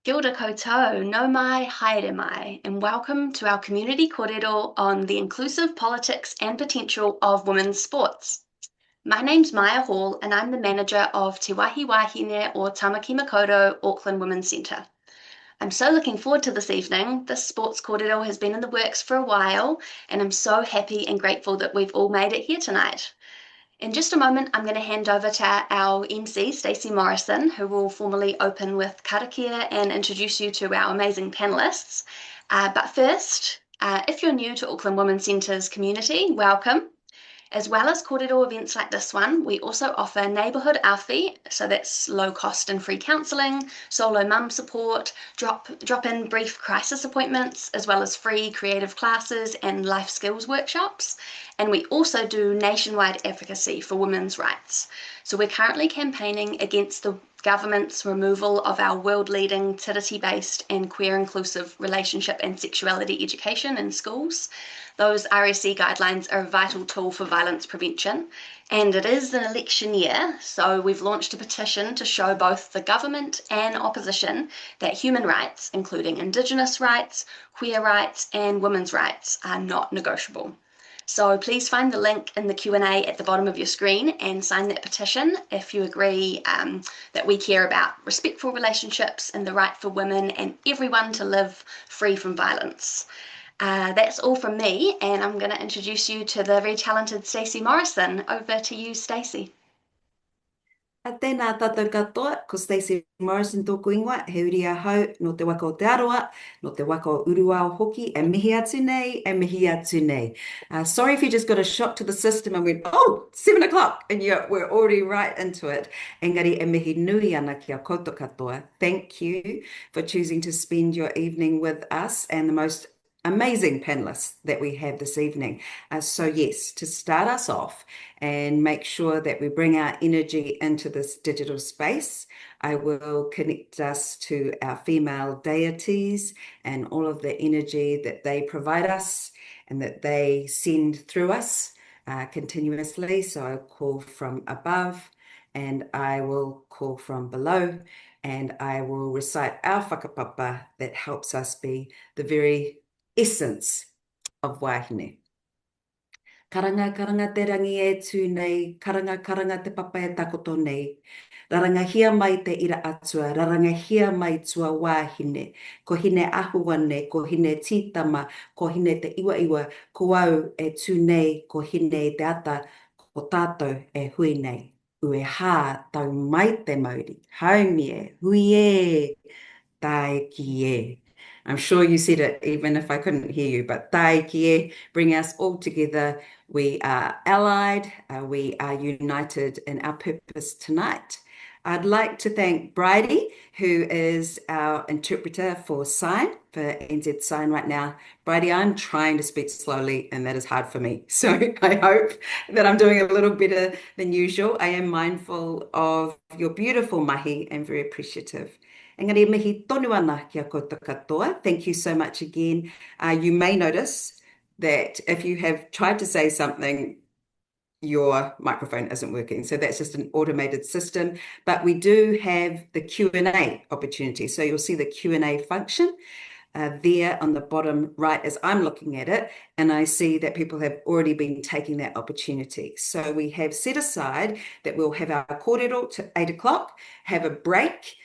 Kia ora koutou, no mai, haere mai, and welcome to our community kōrero on the inclusive politics and potential of women's sports. My name's Maya Hall, and I'm the manager of Te Wahi Wahine or Tamaki Makaurau Auckland Women's Centre. I'm so looking forward to this evening. This sports kōrero has been in the works for a while, and I'm so happy and grateful that we've all made it here tonight. In just a moment, I'm going to hand over to our MC, Stacey Morrison, who will formally open with karakia and introduce you to our amazing panelists. But first, if you're new to Auckland Women's Centre's community, welcome. As well as kōrero events like this one, we also offer neighbourhood awhi, so that's low cost and free counselling, solo mum support, drop-in brief crisis appointments, as well as free creative classes and life skills workshops. And we also do nationwide advocacy for women's rights. So we're currently campaigning against the government's removal of our world-leading tiriti-based and queer-inclusive relationship and sexuality education in schools. Those RSE guidelines are a vital tool for violence prevention, and it is an election year, so we've launched a petition to show both the government and opposition that human rights, including Indigenous rights, queer rights, and women's rights, are not negotiable. So please find the link in the Q&A at the bottom of your screen and sign that petition if you agree that we care about respectful relationships and the right for women and everyone to live free from violence. That's all from me, and I'm going to introduce you to the very talented Stacey Morrison. Over to you, Stacey. Tēnā tātou katoa, ko Stacey Morrison tōku ingoa, he uri a hau, no te waka o te aroa, no te waka o urua o hoki, e mihi atu nei, e mihi atu nei. Sorry if you just got a shock to the system and went, oh, 7 o'clock, and we're already right into it. Engari, e mihi nui ana ki a koutou katoa. Thank you for choosing to spend your evening with us and the most amazing panelists that we have this evening. So yes, to start us off and make sure that we bring our energy into this digital space, I will connect us to our female deities and all of the energy that they provide us and that they send through us continuously. So I'll call from above and I will call from below, and I will recite our whakapapa that helps us be the very essence of wahine. Karanga, karanga te rangi e tū nei, karanga, karanga te papa e takoto nei. Rarangahia mai te ira atua, rarangahia mai tua wahine. Ko hine ahuane, ko hine titama, ko hine te iwa iwa, ko au e tū nei, ko hine te ata, ko tātou e hui nei. Ue hā tau mai te mauri, haumi e, hui e, tai ki e. I'm sure you said it even if I couldn't hear you, but tae kie, bring us all together. We are allied, we are united in our purpose tonight. I'd like to thank Bridie, who is our interpreter for sign, for NZ Sign right now. Bridie, I'm trying to speak slowly and that is hard for me. So I hope that I'm doing a little better than usual. I am mindful of your beautiful mahi and very appreciative. Engari mihi tonu ana kia koutou katoa. Thank you so much again. You may notice that if you have tried to say something, your microphone isn't working. So that's just an automated system. But we do have the Q&A opportunity. So you'll see the Q&A function there on the bottom right as I'm looking at it. And I see that people have already been taking that opportunity. So we have set aside that we'll have our kōrero to 8 o'clock, have a break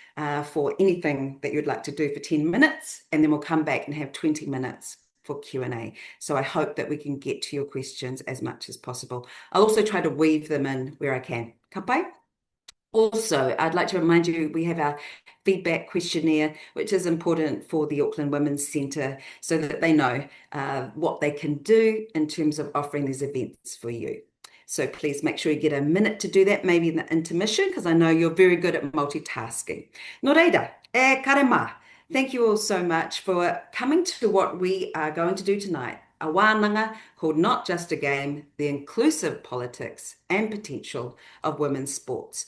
for anything that you'd like to do for 10 minutes, and then we'll come back and have 20 minutes for Q&A. So I hope that we can get to your questions as much as possible. I'll also try to weave them in where I can. Ka pai? Also, I'd like to remind you, we have our feedback questionnaire, which is important for the Auckland Women's Centre so that they know what they can do in terms of offering these events for you. So please make sure you get a minute to do that, maybe in the intermission, because I know you're very good at multitasking. Nō reira, e karema. Thank you all so much for coming to what we are going to do tonight. A wānanga called Not Just a Game, the inclusive politics and potential of women's sports.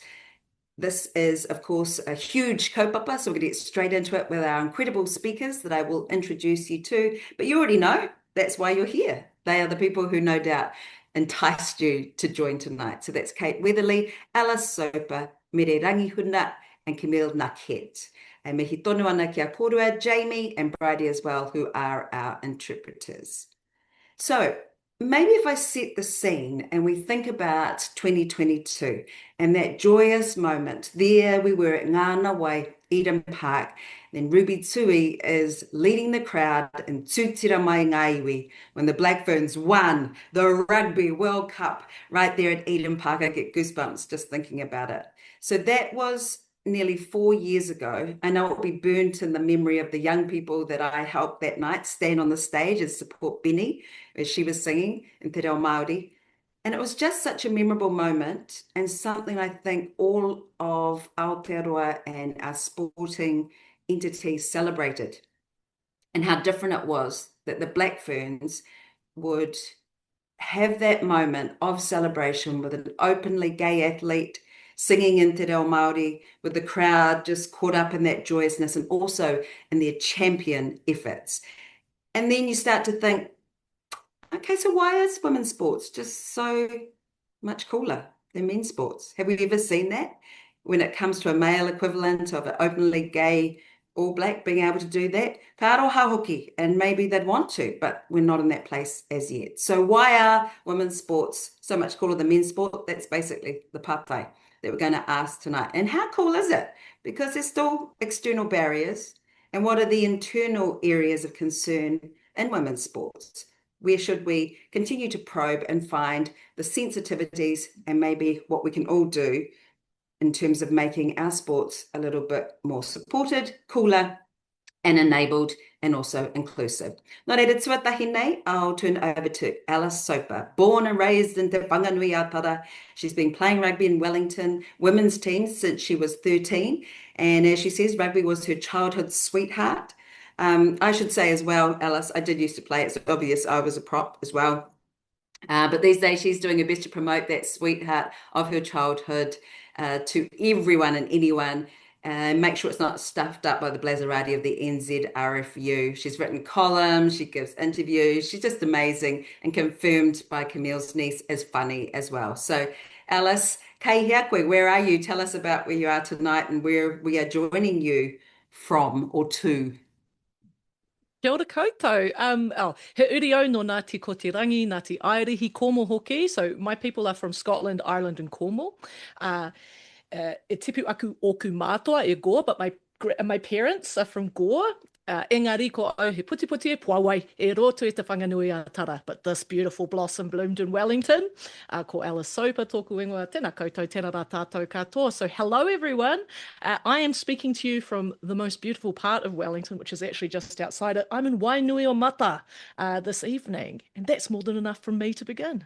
This is, of course, a huge kaupapa, so we're going to get straight into it with our incredible speakers that I will introduce you to. But you already know, that's why you're here. They are the people who no doubt enticed you to join tonight. So that's Kate Weatherly, Alice Soper, Mere Rangihuna, and Camille Nakhet. E mihi tonu ana kia kōrua, Jamie and Brady as well, who are our interpreters. So maybe if I set the scene and we think about 2022 and that joyous moment, there we were at Ngāna Wai, Eden Park, then Ruby Tui is leading the crowd in Tūtira Mai Ngāiwi when the Black Ferns won the Rugby World Cup right there at Eden Park. I get goosebumps just thinking about it. So that was nearly 4 years ago. I know it will be burnt in the memory of the young people that I helped that night stand on the stage and support Benny as she was singing in Te Reo Māori. And it was just such a memorable moment and something I think all of Aotearoa and our sporting entities celebrated, and how different it was that the Black Ferns would have that moment of celebration with an openly gay athlete singing in Te Reo Māori, with the crowd just caught up in that joyousness and also in their champion efforts. And then you start to think, okay, so why is women's sports just so much cooler than men's sports? Have we ever seen that? When it comes to a male equivalent of an openly gay All Black being able to do that, ka aroha hoki, and maybe they'd want to, but we're not in that place as yet. So why are women's sports so much cooler than men's sport? That's basically the papai that we're going to ask tonight. And how cool is it? Because there's still external barriers. And what are the internal areas of concern in women's sports? Where should we continue to probe and find the sensitivities and maybe what we can all do in terms of making our sports a little bit more supported, cooler, and enabled, and also inclusive. Nō reira tuatahi nei, I'll turn over to Alice Soper. Born and raised in Te Whanganui Aotearoa, she's been playing rugby in Wellington women's teams since she was 13. And as she says, rugby was her childhood sweetheart. I should say as well, Alice, I did used to play. It's obvious I was a prop as well. But these days she's doing her best to promote that sweetheart of her childhood to everyone and anyone, and make sure it's not stuffed up by the Blazerati of the NZRFU. She's written columns, she gives interviews, she's just amazing, and confirmed by Camille's niece as funny as well. So Alice, kei hea koe, where are you? Tell us about where you are tonight and where we are joining you from or to. Kia ora koutou. He uri au no Ngāti ko te rangi, Ngāti Airihi, Cornwall hoki. So my people are from Scotland, Ireland and Cornwall. E tipu aku oku mātua e Gore, but my parents are from Gore. Engari ko au he puti puti e Puawai, e roto e te whanganui a tara. But this beautiful blossom bloomed in Wellington. Ko Alice Soper tōku ingoa, tēnā koutou, tēnā rā tātou katoa. So hello everyone. I am speaking to you from the most beautiful part of Wellington, which is actually just outside it. I'm in Wainui o Mata this evening, and that's more than enough from me to begin.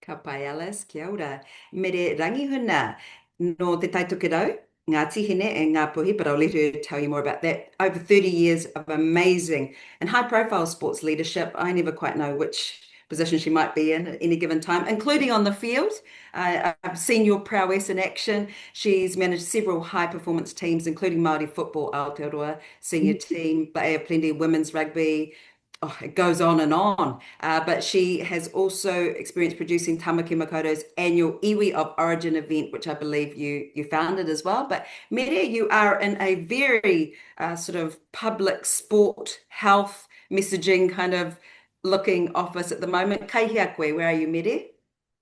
Ka pai Alice, kia ora. Mere rangihuna no te taitokerau, ngā tihine and ngā puhi, but I'll let her tell you more about that. Over 30 years of amazing and high-profile sports leadership. I never quite know which position she might be in at any given time, including on the field. I've seen your prowess in action. She's managed several high-performance teams, including Māori football, Aotearoa senior team, Bay of Plenty women's rugby. Oh, it goes on and on. But she has also experienced producing Tamaki Makoto's annual Iwi of Origin event, which I believe you founded as well. But Mere, you are in a very sort of public sport, health, messaging kind of looking office at the moment. Kei hea koe, where are you, Mere?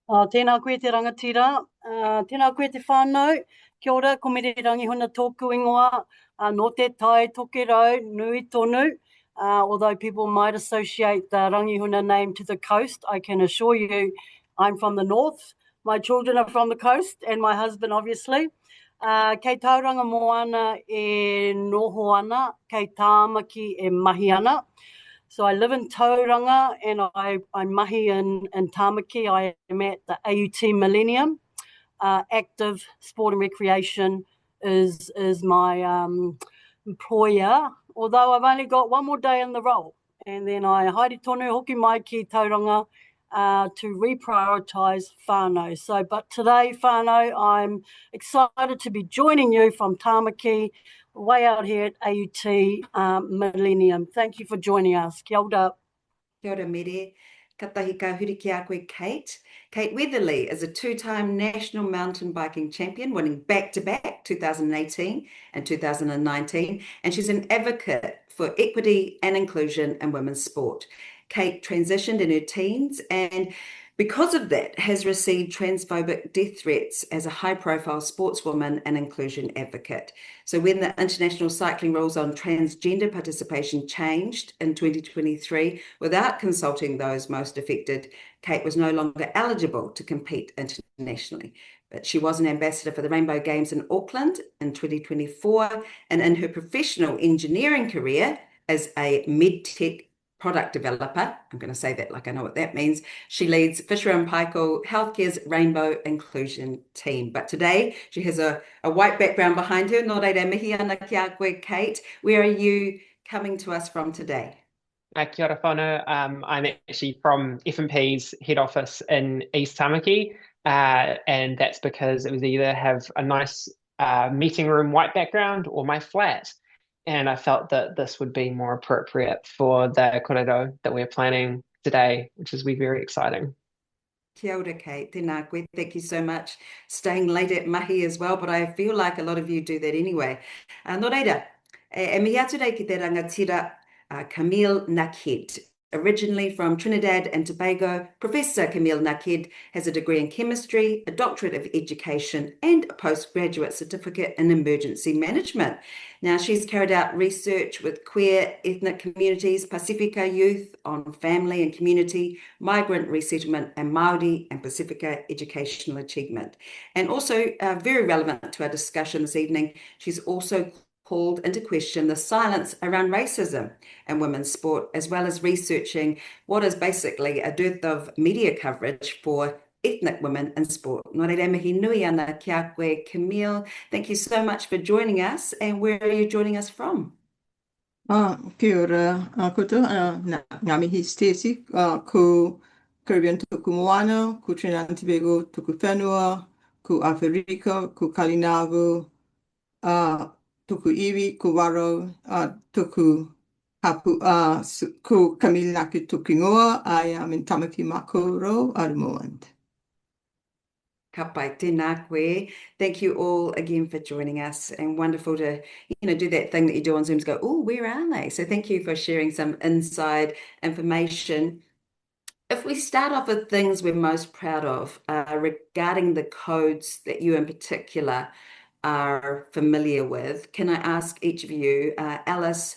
Tēnā koe te rangatira, tēnā koe te whānau, kia ora, ko Mere Rangihuna tōku ingoa, no te tai tokerau, nui tonu. Although people might associate the Rangihuna name to the coast, I can assure you I'm from the north. My children are from the coast, and my husband, obviously. Kei tauranga moana e noho ana, kei tāmaki e mahi ana. So I live in Tauranga and I mahi in Tāmaki. I am at the AUT Millennium. Active Sport and Recreation is my employer, although I've only got one more day in the role. And then I haere tonu hoki mai ki Tauranga to reprioritise whānau. So, but today, whānau, I'm excited to be joining you from Tāmaki, way out here at AUT Millennium. Thank you for joining us. Kia ora. Kia ora, Mere. Ka tahi ka huri ki a koe Kate. Kate Weatherly is a two-time national mountain biking champion, winning back-to-back 2018 and 2019, and she's an advocate for equity and inclusion in women's sport. Kate transitioned in her teens and because of that, has received transphobic death threats as a high-profile sportswoman and inclusion advocate. So when the international cycling rules on transgender participation changed in 2023, without consulting those most affected, Kate was no longer eligible to compete internationally. But she was an ambassador for the Rainbow Games in Auckland in 2024, and in her professional engineering career as a medtech product developer, I'm going to say that like I know what that means, she leads Fisher & Paykel Healthcare's Rainbow Inclusion team. But today she has a white background behind her. Nō reira, mihi ana ki a koe, Kate. Where are you coming to us from today? Kia ora whānau. I'm actually from F&P's head office in East Tamaki, and that's because it was either have a nice meeting room white background or my flat. And I felt that this would be more appropriate for the kōrero that we're planning today, which is very exciting. Kia ora, Kate. Tēnā koe. Thank you so much. Staying late at mahi as well, but I feel like a lot of you do that anyway. Nō reira, e mihi atu rei ki te rangatira Camille Naked. Originally from Trinidad and Tobago, Professor Camille Naked has a degree in chemistry, a doctorate of education, and a postgraduate certificate in emergency management. Now, she's carried out research with queer ethnic communities, Pasifika youth on family and community, migrant resettlement, and Māori and Pasifika educational achievement. And also very relevant to our discussion this evening, she's also called into question the silence around racism in women's sport, as well as researching what is basically a dearth of media coverage for ethnic women in sport. Nō reira, mihi nui ana ki a koe, Camille. Thank you so much for joining us. And where are you joining us from? Kia ora koutou, ngā mihi Stacey, ko Caribbean tuku moana, ko Trinidad and Tobago tuku whenua, ko Awherika, ko Kalinavu, tuku iwi, ko Waro, tuku hapu, ko Camille Naked tuku ingoa. I am in Tamaki mā Kōrero, Arumoand. Ka pai, tēnā koe. Thank you all again for joining us, and wonderful to do that thing that you do on Zoom to go, oh, where are they? So thank you for sharing some inside information. If we start off with things we're most proud of regarding the codes that you in particular are familiar with, can I ask each of you, Alice,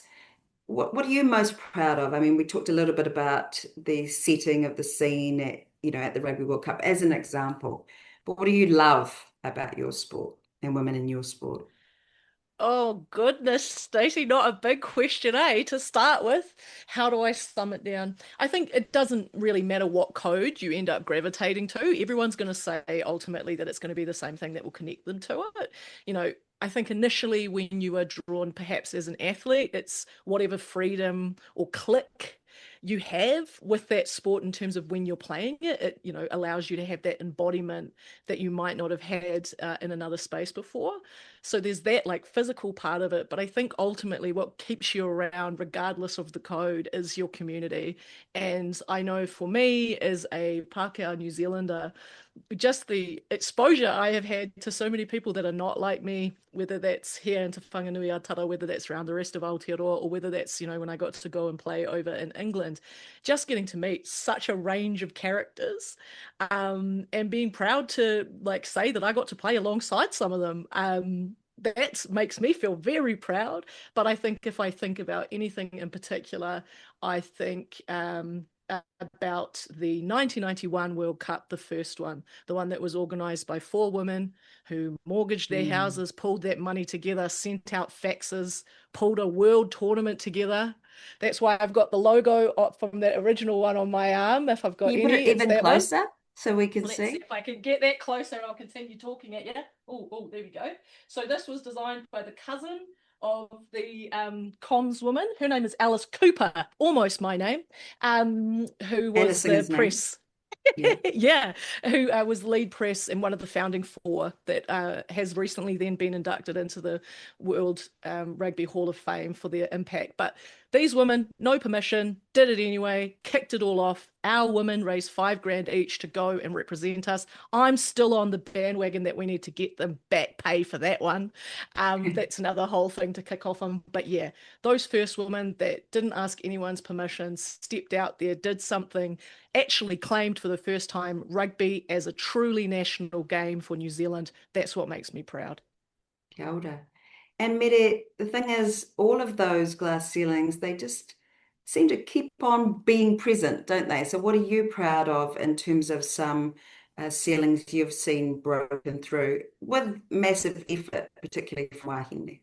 what are you most proud of? I mean, we talked a little bit about the setting of the scene at the Rugby World Cup as an example, but what do you love about your sport and women in your sport? Oh goodness, Stacey, not a big question, to start with. How do I sum it down? I think it doesn't really matter what code you end up gravitating to. Everyone's going to say ultimately that it's going to be the same thing that will connect them to it. I think initially when you are drawn perhaps as an athlete, it's whatever freedom or click you have with that sport in terms of when you're playing it. It allows you to have that embodiment that you might not have had in another space before. So there's that like physical part of it, but I think ultimately what keeps you around regardless of the code is your community. And I know for me as a Pākehā New Zealander, just the exposure I have had to so many people that are not like me, whether that's here in Te Whanganui-a-Tara, whether that's around the rest of Aotearoa, or whether that's, when I got to go and play over in England, just getting to meet such a range of characters, and being proud to say that I got to play alongside some of them. That makes me feel very proud. But I think if I think about anything in particular, I think about the 1991 World Cup, the first one, the one that was organised by 4 women who mortgaged their houses, pulled that money together, sent out faxes, pulled a world tournament together. That's why I've got the logo from that original one on my arm. If I've got Can you put it even closer so we can see? Let's see if I can get that closer and I'll continue talking at you. Oh, there we go. So this was designed by the cousin of the comms woman. Her name is Alice Cooper, almost my name, who was the press. Yeah, who was lead press and one of the founding 4 that has recently then been inducted into the World Rugby Hall of Fame for their impact. But These women, no permission, did it anyway, kicked it all off. Our women raised $5,000 each to go and represent us. I'm still on the bandwagon that we need to get them back pay for that one. That's another whole thing to kick off on. But yeah, those first women that didn't ask anyone's permission, stepped out there, did something, actually claimed for the first time rugby as a truly national game for New Zealand. That's what makes me proud. Kia ora. And Mere, the thing is, all of those glass ceilings, they just seem to keep on being present, don't they? So what are you proud of in terms of some ceilings you've seen broken through with massive effort, particularly from wahine?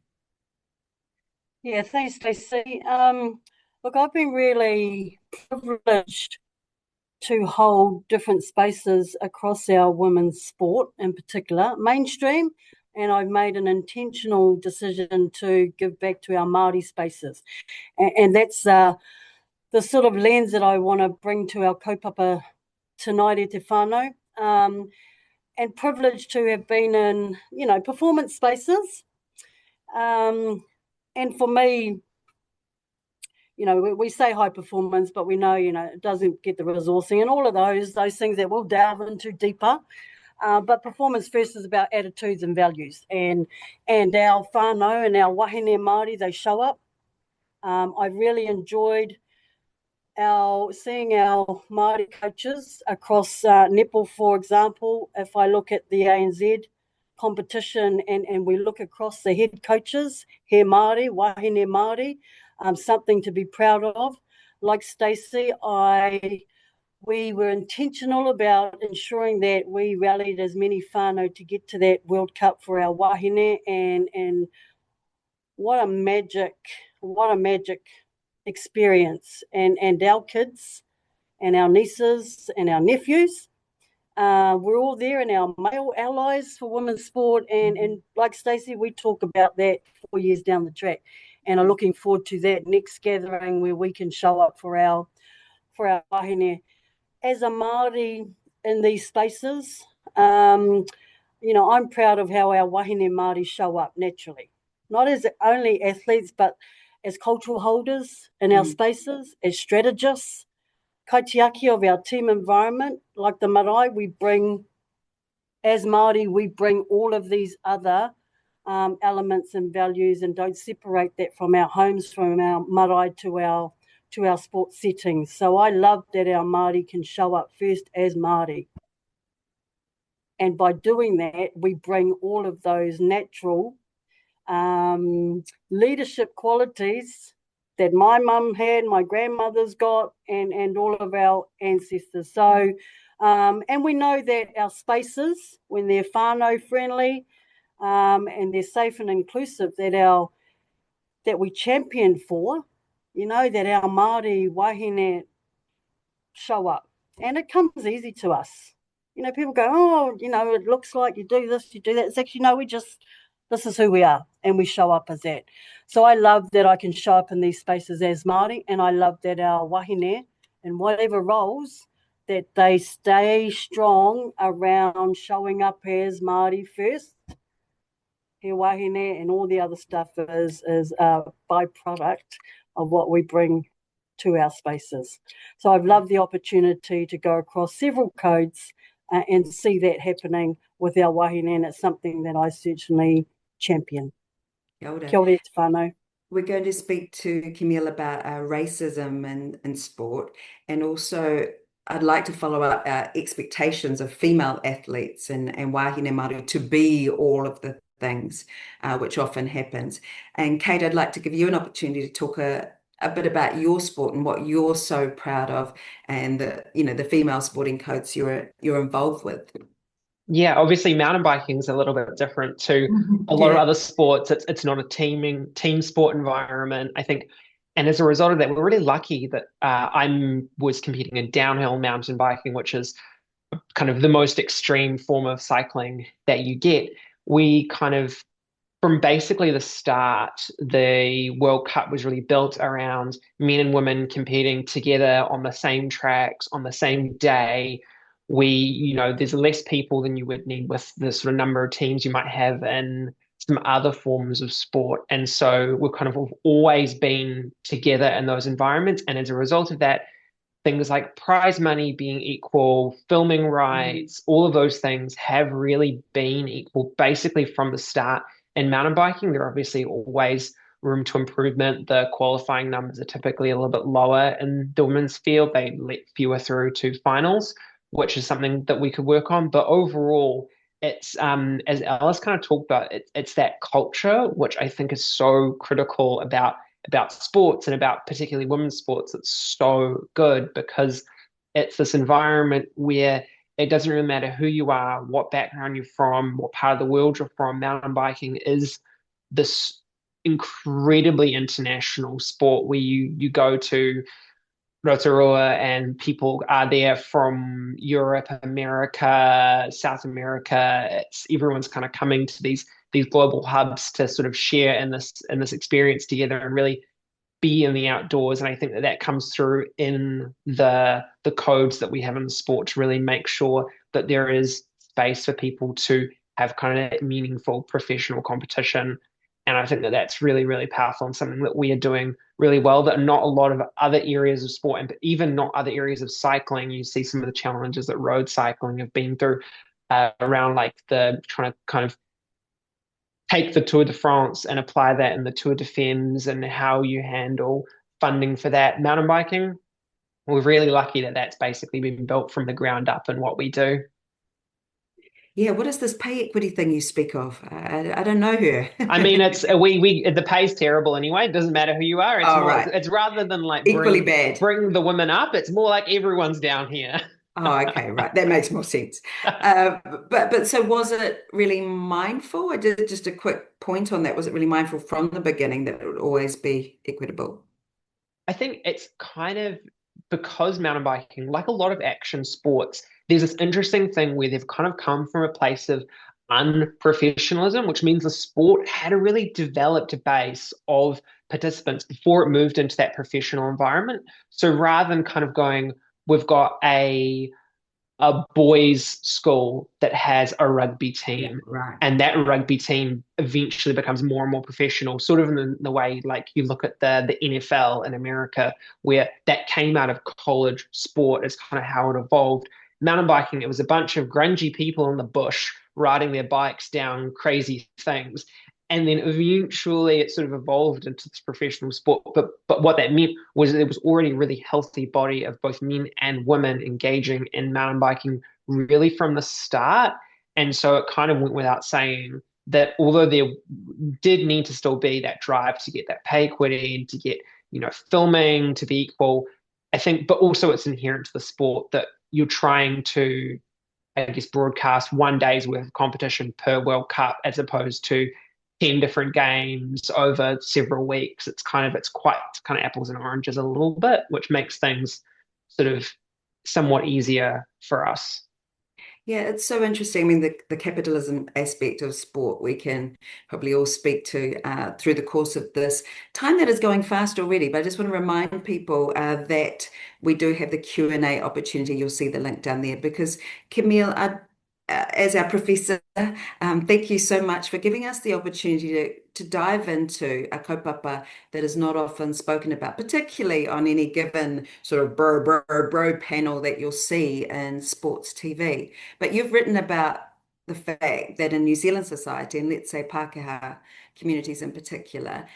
Yeah, thanks, Stacey. Look, I've been really privileged to hold different spaces across our women's sport, in particular, mainstream, and I've made an intentional decision to give back to our Māori spaces. And that's the sort of lens that I want to bring to our kaupapa tonight e te whānau. And privileged to have been in, performance spaces. And for me, we say high performance, but we know, it doesn't get the resourcing and all of those things that we'll delve into deeper. But performance first is about attitudes and values. And our whānau and our wahine Māori, they show up. I really enjoyed seeing our Māori coaches across netball, for example. If I look at the ANZ competition and we look across the head coaches, he Māori, wahine Māori, something to be proud of. Like Stacey, we were intentional about ensuring that we rallied as many whānau to get to that World Cup for our wahine, and what a magic experience. And our kids and our nieces and our nephews, we're all there, and our male allies for women's sport, and like Stacey, we talk about that 4 years down the track, and are looking forward to that next gathering where we can show up for our wahine. As a Māori in these spaces, I'm proud of how our wahine Māori show up naturally, not as only athletes, but as cultural holders in our spaces, as strategists, kaitiaki of our team environment. Like the marae, as Māori, we bring all of these other elements and values, and don't separate that from our homes, from our marae to our sports settings. So I love that our Māori can show up first as Māori. And by doing that, we bring all of those natural leadership qualities that my mum had, my grandmother's got, and all of our ancestors. So, and we know that our spaces, when they're whānau friendly and they're safe and inclusive, that we champion for, that our Māori wahine show up. And it comes easy to us. People go, oh, it looks like you do this, you do that. It's actually, no, this is who we are, and we show up as that. So I love that I can show up in these spaces as Māori, and I love that our wahine, in whatever roles, that they stay strong around showing up as Māori first. He wahine and all the other stuff is a byproduct of what we bring to our spaces. So I've loved the opportunity to go across several codes and see that happening with our wahine, and it's something that I certainly champion. Kia ora. Kia ora te whānau. We're going to speak to Camille about racism in sport, and also I'd like to follow up our expectations of female athletes and wahine Māori to be all of the things, which often happens. And Kate, I'd like to give you an opportunity to talk a bit about your sport and what you're so proud of, and the female sporting codes you're involved with. Yeah, obviously mountain biking is a little bit different to a lot of other sports. It's not a team sport environment, I think. And as a result of that, we're really lucky that I was competing in downhill mountain biking, which is kind of the most extreme form of cycling that you get. We kind of, from basically the start, the World Cup was really built around men and women competing together on the same tracks on the same day. There's less people than you would need with the sort of number of teams you might have in some other forms of sport. And so we've kind of always been together in those environments. And as a result of that, things like prize money being equal, filming rights, all of those things have really been equal basically from the start. In mountain biking, there are obviously always room to improvement. The qualifying numbers are typically a little bit lower in the women's field. They let fewer through to finals, which is something that we could work on. But overall, it's as Alice kind of talked about, it's that culture which I think is so critical about sports and about particularly women's sports. It's so good because it's this environment where it doesn't really matter who you are, what background you're from, what part of the world you're from. Mountain biking is this incredibly international sport where you go to Rotorua and people are there from Europe, America, South America. It's everyone's kind of coming to these global hubs to sort of share in this experience together and really be in the outdoors. And I think that that comes through in the codes that we have in the sport to really make sure that there is space for people to have kind of meaningful professional competition. And I think that that's really, really powerful and something that we are doing really well, that not a lot of other areas of sport, and even not other areas of cycling. You see some of the challenges that road cycling have been through around like the trying to kind of take the Tour de France and apply that in the Tour de Femmes and how you handle funding for that. Mountain biking, we're really lucky that that's basically been built from the ground up in what we do. Yeah, what is this pay equity thing you speak of? I don't know her. I mean, it's we the pay's terrible anyway. It doesn't matter who you are. It's Oh, more right. it's rather than like Equally bad. bring the women up. It's more like everyone's down here. Oh, okay, right. That makes more sense. But so was it really mindful? I did just a quick point on that. Was it really mindful from the beginning that it would always be equitable? I think it's kind of because mountain biking, like a lot of action sports, there's this interesting thing where they've kind of come from a place of unprofessionalism, which means the sport had a really developed base of participants before it moved into that professional environment. So rather than kind of going, we've got a boys' school that has a rugby Yeah, team, right. and that rugby team eventually becomes more and more professional, sort of in the way like you look at the NFL in America, where that came out of college sport is kind of how it evolved. Mountain biking, it was a bunch of grungy people in the bush riding their bikes down crazy things. And then eventually it sort of evolved into this professional sport. But what that meant was there was already a really healthy body of both men and women engaging in mountain biking really from the start. And so it kind of went without saying that although there did need to still be that drive to get that pay equity and to get, filming to be equal, I think, but also it's inherent to the sport that you're trying to, I guess, broadcast one day's worth of competition per World Cup as opposed to 10 different games over several weeks. It's quite kind of apples and oranges a little bit, which makes things sort of somewhat easier for us. Yeah, it's so interesting. I mean, the capitalism aspect of sport we can probably all speak to through the course of this time that is going fast already. But I just want to remind people that we do have the Q&A opportunity. You'll see the link down there because Camille, as our professor, thank you so much for giving us the opportunity to dive into a kaupapa that is not often spoken about, particularly on any given sort of bro panel that you'll see in sports TV. But you've written about the fact that in New Zealand society, and let's say Pākehā communities in particular,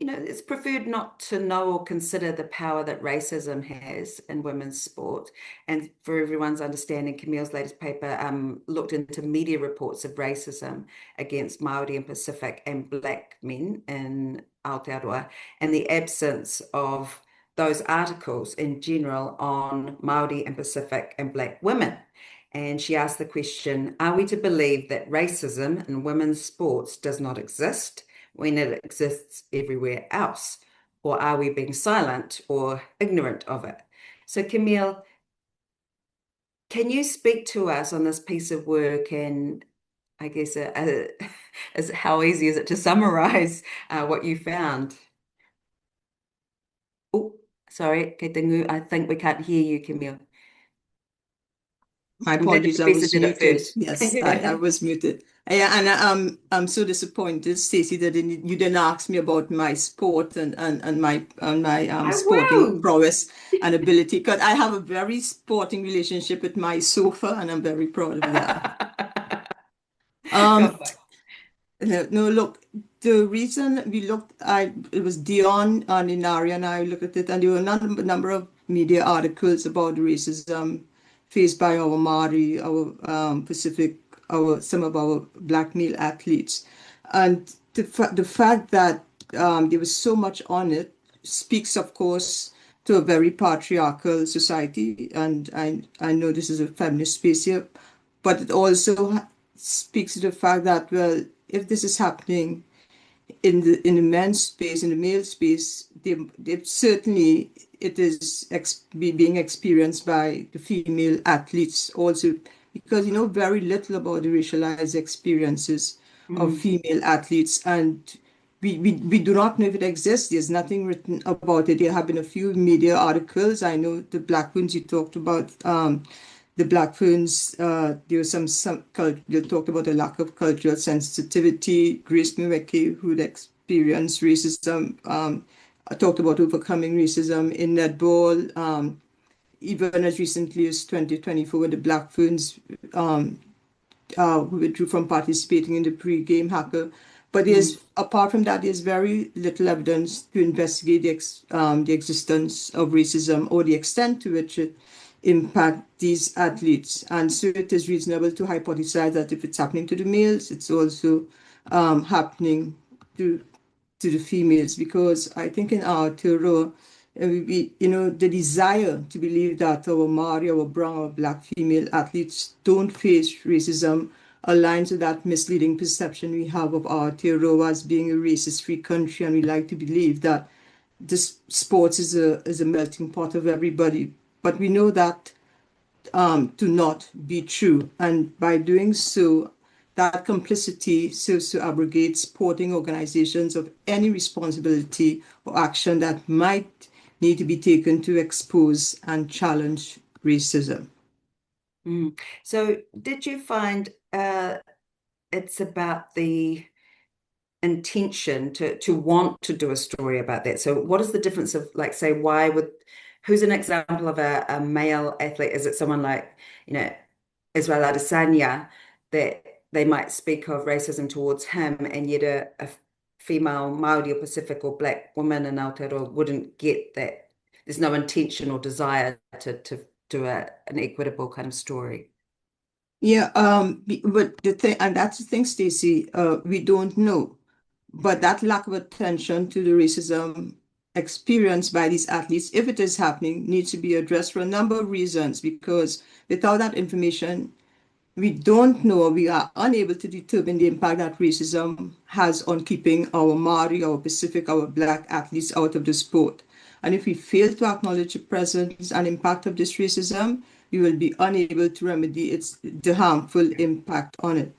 it's preferred not to know or consider the power that racism has in women's sport. And for everyone's understanding, Camille's latest paper looked into media reports of racism against Māori and Pacific and Black men in Aotearoa, and the absence of those articles in general on Māori and Pacific and Black women. And she asked the question, are we to believe that racism in women's sports does not exist when it exists everywhere else? Or are we being silent or ignorant of it? So Camille, can you speak to us on this piece of work and I guess how easy is it to summarize what you found? Oh, sorry, kei te ngu, I think we can't hear you, Camille. My I'm glad the apologies, I professor was did it muted. first. Yes, I was muted. Yeah, and I'm so disappointed, Stacey, that you didn't ask me about my sport and my I sporting will. prowess and ability, because I have a very sporting relationship with my sofa, and I'm very proud of that. Go Um, for it. no, look, the reason we looked, it was Dion and Inari and I looked at it, and there were a number of media articles about racism faced by our Maori, our Pacific, some of our black male athletes, and the fact that there was so much on it speaks, of course, to a very patriarchal society, and I know this is a feminist space here, but it also speaks to the fact that, well, if this is happening in the men's space, in the male space, certainly it is being experienced by the female athletes also, because you know very little about the racialized experiences of female athletes, and we do not know if it exists. There's nothing written about it. There have been a few media articles. I know the Black ones you talked about. The Black ferns, there was they talked about a lack of cultural sensitivity. Grace Nweke, who'd experienced racism, talked about overcoming racism in netball. Even as recently as 2024, when the Black ferns who withdrew from participating in the pre-game hacker. But apart from that, there's very little evidence to investigate the existence of racism or the extent to which it impact these athletes. And so it is reasonable to hypothesize that if it's happening to the males, it's also happening to the females, because I think in Aotearoa, the desire to believe that our Maori, our brown, our black female athletes don't face racism aligns with that misleading perception we have of Aotearoa as being a racist-free country, and we like to believe that this sports is a melting pot of everybody. But we know that to not be true. And by doing so, that complicity serves to abrogate sporting organizations of any responsibility or action that might need to be taken to expose and challenge racism. So did you find it's about the intention to want to do a story about that? So what is the difference of, like, say, who's an example of a male athlete? Is it someone like, Israel Adesanya, that they might speak of racism towards him, and yet a female Maori or Pacific or black woman in Aotearoa wouldn't get that? There's no intention or desire to do an equitable kind of story. Yeah, but the thing, and that's the thing, Stacey, we don't know. But that lack of attention to the racism experienced by these athletes, if it is happening, needs to be addressed for a number of reasons, because without that information, we don't know, we are unable to determine the impact that racism has on keeping our Maori, our Pacific, our black athletes out of the sport. And if we fail to acknowledge the presence and impact of this racism, we will be unable to remedy the harmful impact on it.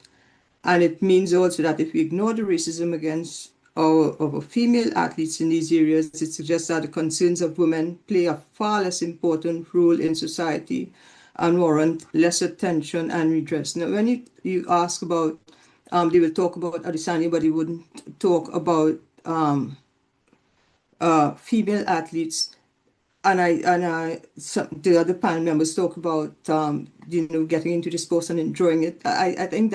And it means also that if we ignore the racism against our female athletes in these areas, it suggests that the concerns of women play a far less important role in society and warrant less attention and redress. Now, when you ask about, they will talk about Adesanya, but they wouldn't talk about female athletes. And the other panel members talk about getting into the sports and enjoying it. I think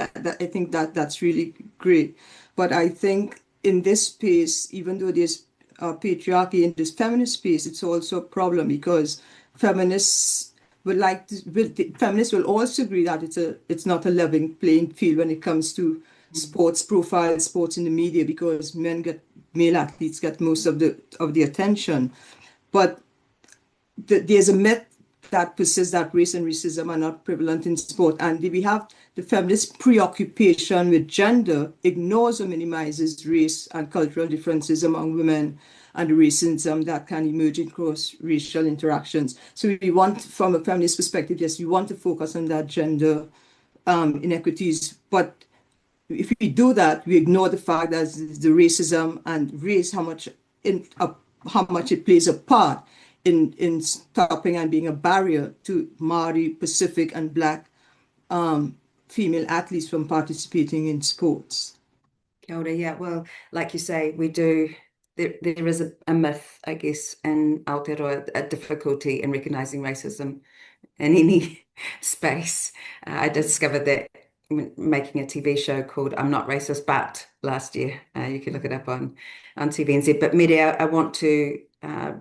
that's really great. But I think in this space, even though there's patriarchy in this feminist space, it's also a problem, because feminists feminists will also agree that it's not a level playing field when it comes to sports profile, sports in the media, because male athletes get most of the attention. But there's a myth that persists that race and racism are not prevalent in sport, and we have the feminist preoccupation with gender ignores or minimizes race and cultural differences among women and the racism that can emerge in cross-racial interactions. So we want, from a feminist perspective, yes, we want to focus on that gender inequities, but if we do that, we ignore the fact that the racism and race, how much it plays a part in stopping and being a barrier to Maori, Pacific, and Black female athletes from participating in sports? Kia ora, yeah, well, like you say, we do. There is a myth, I guess, in Aotearoa, a difficulty in recognising racism in any space. I discovered that when making a TV show called I'm Not Racist But last year. You can look it up on TVNZ. But Mary, I want to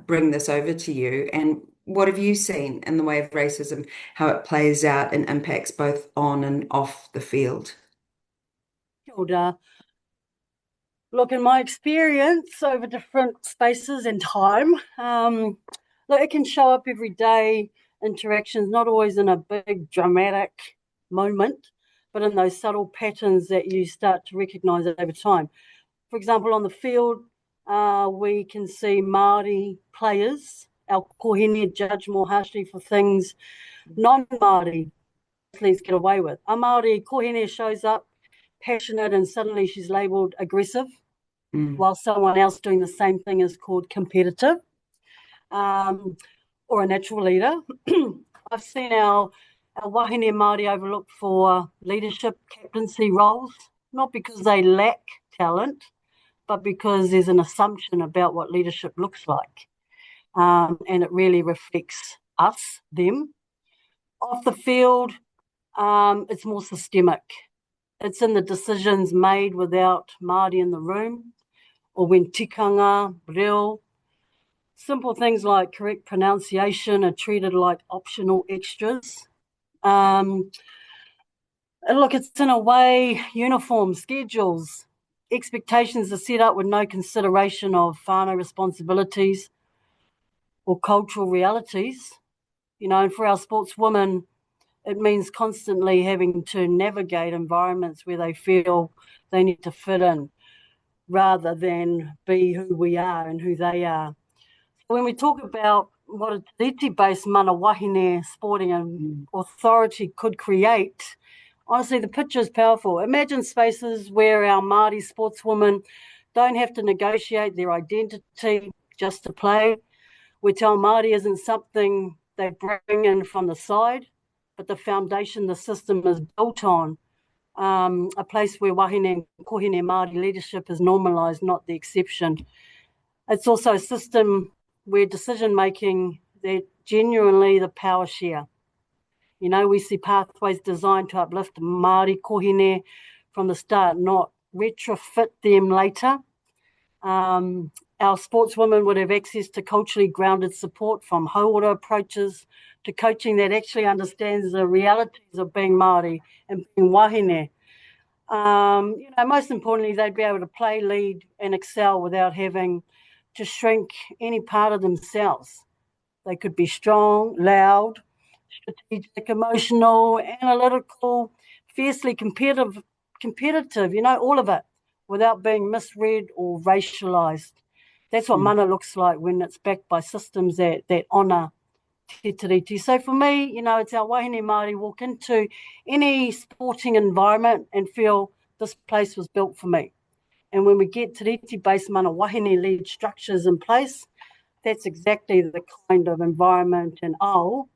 bring this over to you. And what have you seen in the way of racism, how it plays out and impacts both on and off the field? Kia ora. Look, in my experience over different spaces and time, look, it can show up every day, interactions, not always in a big dramatic moment, but in those subtle patterns that you start to recognise over time. For example, on the field, we can see Māori players, our kohine, judge more harshly for things non-Māori athletes get away with. A Māori kohine shows up passionate and suddenly she's labelled aggressive, while someone else doing the same thing is called competitive, or a natural leader. I've seen our wahine Māori overlooked for leadership captaincy roles, not because they lack talent, but because there's an assumption about what leadership looks like. And it really reflects us, them. Off the field, it's more systemic. It's in the decisions made without Māori in the room, or when tikanga, reo, simple things like correct pronunciation are treated like optional extras. Look, it's in a way, uniform schedules, expectations are set up with no consideration of whānau responsibilities or cultural realities. You know, and for our sportswomen, it means constantly having to navigate environments where they feel they need to fit in rather than be who we are and who they are. When we talk about what a tiriti-based mana wahine sporting and authority could create, honestly, the picture is powerful. Imagine spaces where our Māori sportswomen don't have to negotiate their identity just to play, where Te Ao Māori isn't something they bring in from the side, but the foundation the system is built on. A place where wahine and kohine Māori leadership is normalised, not the exception. It's also a system where decision-making, they're genuinely the power share. You know, we see pathways designed to uplift Māori kohine from the start, not retrofit them later. Our sportswomen would have access to culturally grounded support, from hauora approaches to coaching that actually understands the realities of being Māori and being wahine. You know, most importantly, they'd be able to play, lead and excel without having to shrink any part of themselves. They could be strong, loud, strategic, emotional, analytical, fiercely competitive, you know, all of it, without being misread or racialised. That's what mana looks like when it's backed by systems that honour te tiriti. So for me, you know, it's our wahine Māori walk into any sporting environment and feel this place was built for me. And when we get tiriti-based mana wahine lead structures in place, that's exactly the kind of environment and ao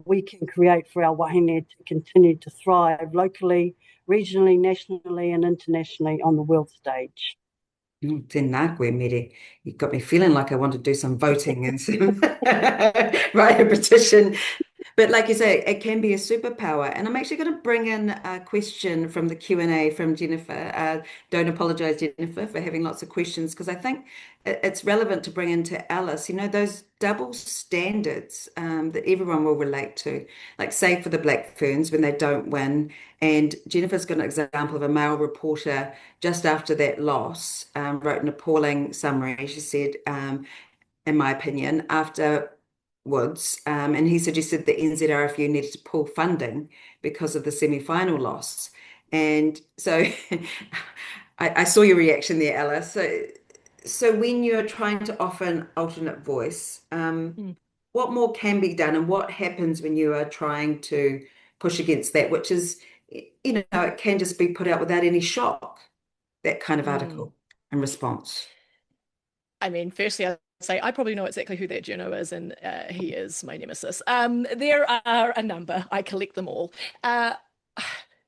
we can create for our wahine to continue to thrive locally, regionally, nationally and internationally on the world stage. Tēnā koe, Mere. You got me feeling like I want to do some voting and some write a petition. But like you say, it can be a superpower. And I'm actually going to bring in a question from the Q&A from Jennifer. Don't apologize, Jennifer, for having lots of questions, because I think it's relevant to bring into Alice, you know, those double standards that everyone will relate to. Like, say, for the Black Ferns, when they don't win. And Jennifer's got an example of a male reporter just after that loss, wrote an appalling summary. She said, in my opinion, afterwards, and he suggested the NZRFU needed to pull funding because of the semi-final loss. And so I saw your reaction there, Alice. So when you're trying to offer an alternate voice, what more can be done, and what happens when you are trying to push against that, which is, you know, it can just be put out without any shock, that kind of article and response? I mean, firstly, I'd say I probably know exactly who that journo is, and he is my nemesis. There are a number. I collect them all.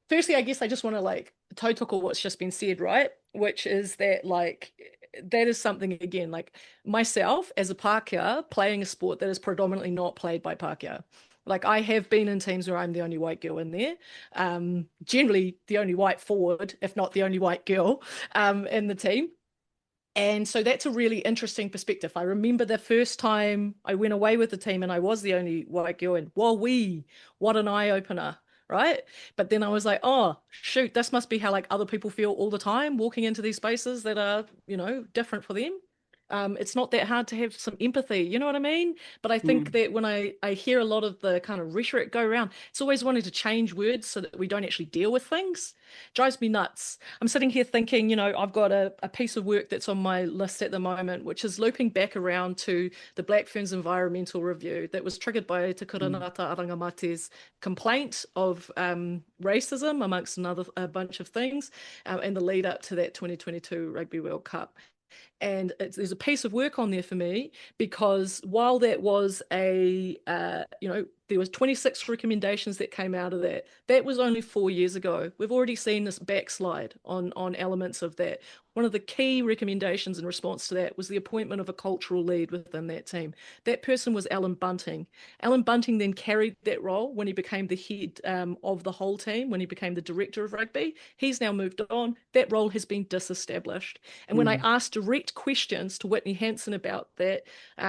firstly, I guess I just want to like tautoko what's just been said, right? Which is that like that is something again, like myself as a Pākehā playing a sport that is predominantly not played by Pākehā. Like I have been in teams where I'm the only white girl in there, generally the only white forward, if not the only white girl in the team. And so that's a really interesting perspective. I remember the first time I went away with the team and I was the only white girl, and what an eye opener, right? But then I was like, oh, shoot, this must be how like other people feel all the time walking into these spaces that are, different for them. It's not that hard to have some empathy, you know what I mean? But I think that when I hear a lot of the kind of rhetoric go around, it's always wanting to change words so that we don't actually deal with things. Drives me nuts. I'm sitting here thinking, I've got a piece of work that's on my list at the moment, which is looping back around to the Black Ferns Environmental Review that was triggered by Te Kuranata Arangamate's complaint of racism, amongst a bunch of things, and the lead up to that 2022 Rugby World Cup. And there's a piece of work on there for me because while that was there was 26 recommendations that came out of that. That was only 4 years ago. We've already seen this backslide on elements of that. One of the key recommendations in response to that was the appointment of a cultural lead within that team. That person was Alan Bunting. Alan Bunting then carried that role when he became the head of the whole team, when he became the director of rugby. He's now moved on. That role has been disestablished. And when I asked direct questions to Whitney Hanson about that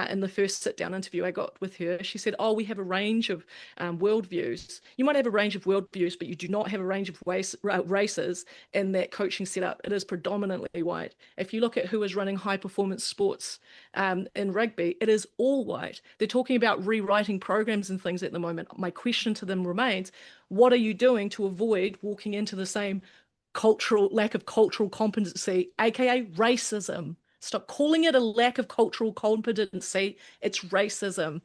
in the first sit-down interview I got with her, she said, oh, we have a range of worldviews. You might have a range of worldviews, but you do not have a range of races in that coaching setup. It is predominantly white. If you look at who is running high performance sports in rugby, it is all white. They're talking about rewriting programs and things at the moment. My question to them remains, what are you doing to avoid walking into the same lack of cultural competency, aka racism? Stop calling it a lack of cultural competency. It's racism.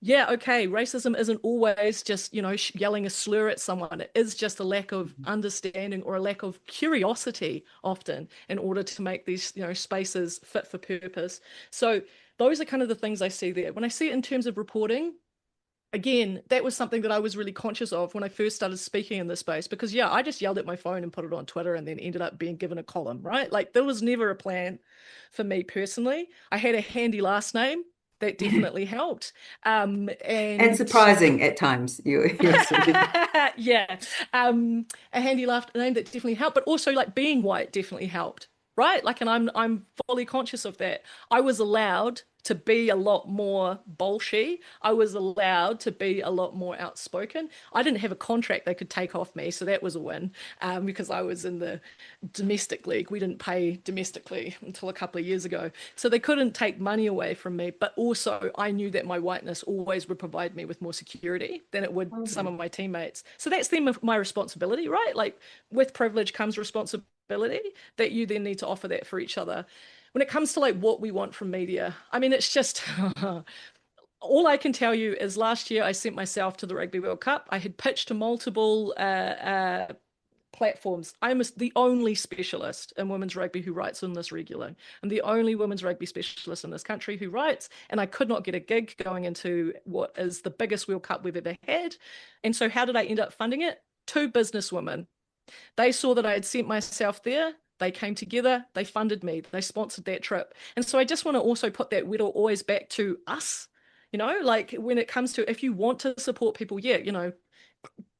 Yeah, okay, racism isn't always just, yelling a slur at someone. It is just a lack of understanding or a lack of curiosity often in order to make these, spaces fit for purpose. So those are kind of the things I see there. When I see it in terms of reporting, again, that was something that I was really conscious of when I first started speaking in this space, because I just yelled at my phone and put it on Twitter and then ended up being given a column, right? Like there was never a plan for me personally. I had a handy last name. That definitely helped. And surprising at times. You're yeah. A handy last name that definitely helped, but also like being white definitely helped, right? Like, and I'm fully conscious of that. I was allowed to be a lot more bolshy. I was allowed to be a lot more outspoken. I didn't have a contract they could take off me, so that was a win because I was in the domestic league. We didn't pay domestically until a couple of years ago. So they couldn't take money away from me, but also I knew that my whiteness always would provide me with more security than it would some of my teammates. So that's then my responsibility, right? Like with privilege comes responsibility that you then need to offer that for each other. When it comes to like what we want from media, I mean, it's just all I can tell you is last year I sent myself to the Rugby World Cup. I had pitched to multiple platforms. I'm the only specialist in women's rugby who writes on this regularly. I'm the only women's rugby specialist in this country who writes, and I could not get a gig going into what is the biggest World Cup we've ever had. And so how did I end up funding it? 2 businesswomen. They saw that I had sent myself there. They came together, they funded me, they sponsored that trip. And so I just want to also put that wheel always back to us, like when it comes to, if you want to support people,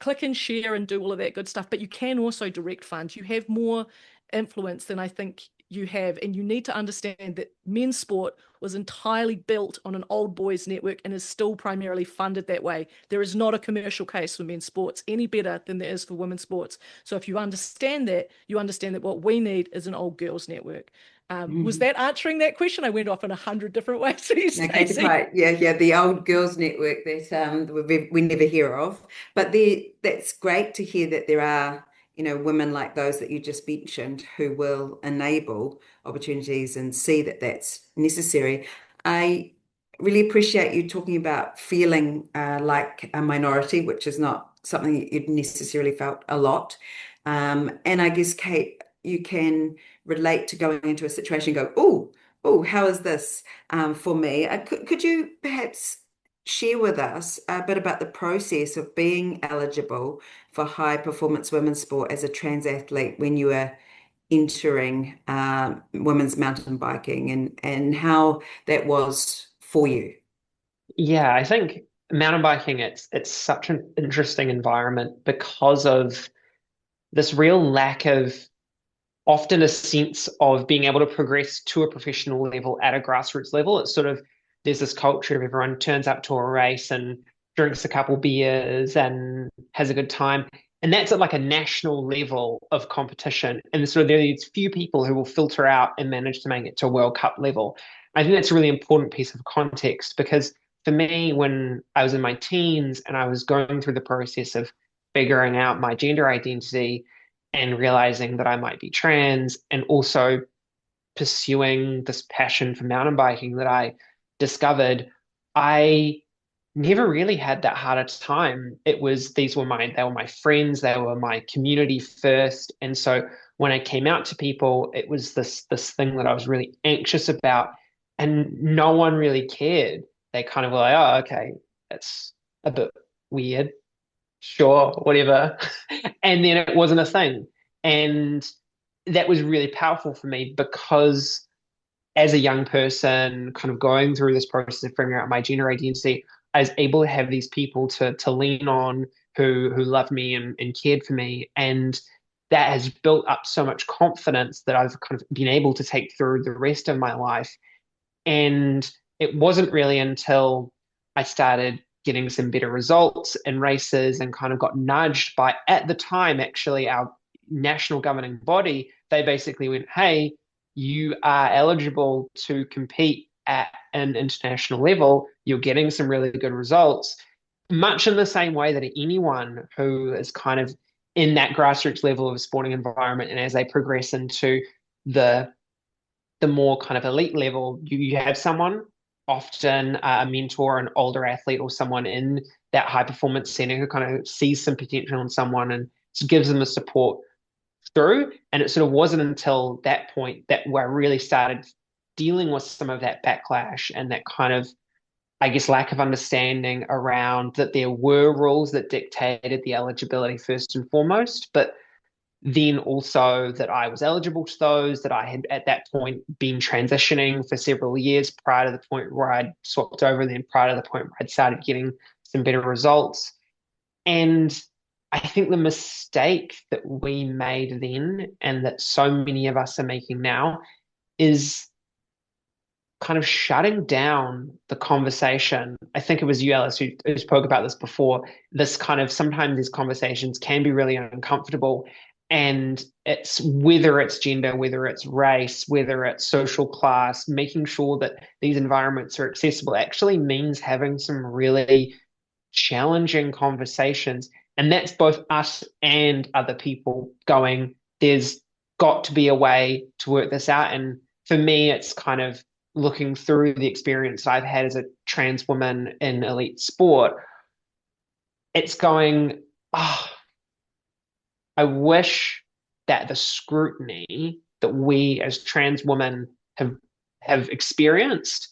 click and share and do all of that good stuff, but you can also direct fund. You have more influence than I think you have, and you need to understand that men's sport was entirely built on an old boys network and is still primarily funded that way. There is not a commercial case for men's sports any better than there is for women's sports. So if you understand that, you understand that what we need is an old girls network. Was that answering that question? I went off in 100 different ways. Okay, right. Yeah, the old girls network that we never hear of. But that's great to hear that there are women like those that you just mentioned who will enable opportunities and see that that's necessary. I really appreciate you talking about feeling like a minority, which is not something that you'd necessarily felt a lot. And I guess, Kate, you can relate to going into a situation and go, oh, how is this for me? Could you perhaps share with us a bit about the process of being eligible for high performance women's sport as a trans athlete when you were entering women's mountain biking and how that was for you? Yeah, I think mountain biking, it's such an interesting environment because of this real lack of often a sense of being able to progress to a professional level at a grassroots level. It's sort of there's this culture of everyone turns up to a race and drinks a couple beers and has a good time. And that's at like a national level of competition. And sort of there are these few people who will filter out and manage to make it to a World Cup level. I think that's a really important piece of context because for me, when I was in my teens and I was going through the process of figuring out my gender identity, and realizing that I might be trans, and also pursuing this passion for mountain biking that I discovered, I never really had that hard a time. It was they were my friends, they were my community first. And so when I came out to people, it was this thing that I was really anxious about, and no one really cared. They kind of were like, oh, okay, that's a bit weird, sure, whatever. And then it wasn't a thing. And that was really powerful for me because as a young person, kind of going through this process of figuring out my gender identity, I was able to have these people to lean on who loved me and cared for me. And that has built up so much confidence that I've kind of been able to take through the rest of my life. And it wasn't really until I started getting some better results in races and kind of got nudged by, at the time, actually, our national governing body. They basically went, hey, you are eligible to compete at an international level. You're getting some really good results. Much in the same way that anyone who is kind of in that grassroots level of a sporting environment, and as they progress into the more kind of elite level, you have someone, often a mentor, an older athlete, or someone in that high performance center who kind of sees some potential in someone and gives them the support through. And it sort of wasn't until that point that where I really started dealing with some of that backlash and that kind of, I guess, lack of understanding around that there were rules that dictated the eligibility first and foremost, but then also that I was eligible to those, that I had at that point been transitioning for several years prior to the point where I'd swapped over, and then prior to the point where I'd started getting some better results. And I think the mistake that we made then, and that so many of us are making now, is kind of shutting down the conversation. I think it was you, Alice, who spoke about this before. This kind of sometimes these conversations can be really uncomfortable. And it's whether it's gender, whether it's race, whether it's social class, making sure that these environments are accessible actually means having some really challenging conversations. And that's both us and other people going, there's got to be a way to work this out. And for me, it's kind of looking through the experience I've had as a trans woman in elite sport. It's going, oh, I wish that the scrutiny that we as trans women have experienced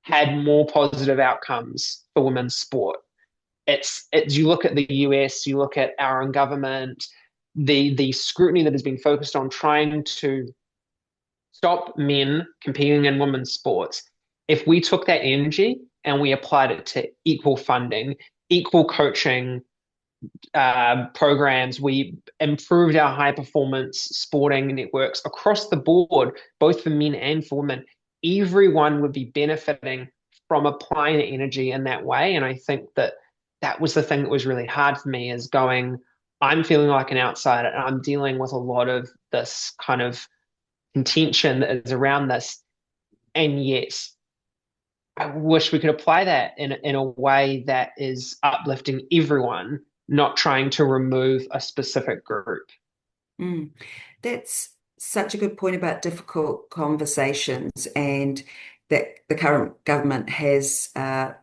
had more positive outcomes for women's sport. It's you look at the US, you look at our own government, the scrutiny that has been focused on trying to stop men competing in women's sports. If we took that energy and we applied it to equal funding, equal coaching programs, we improved our high performance sporting networks across the board, both for men and for women, everyone would be benefiting from applying the energy in that way. And I think that that was the thing that was really hard for me, is going, I'm feeling like an outsider and I'm dealing with a lot of this kind of contention that is around this. And yet I wish we could apply that in a way that is uplifting everyone, not trying to remove a specific group. That's such a good point about difficult conversations, and that the current government has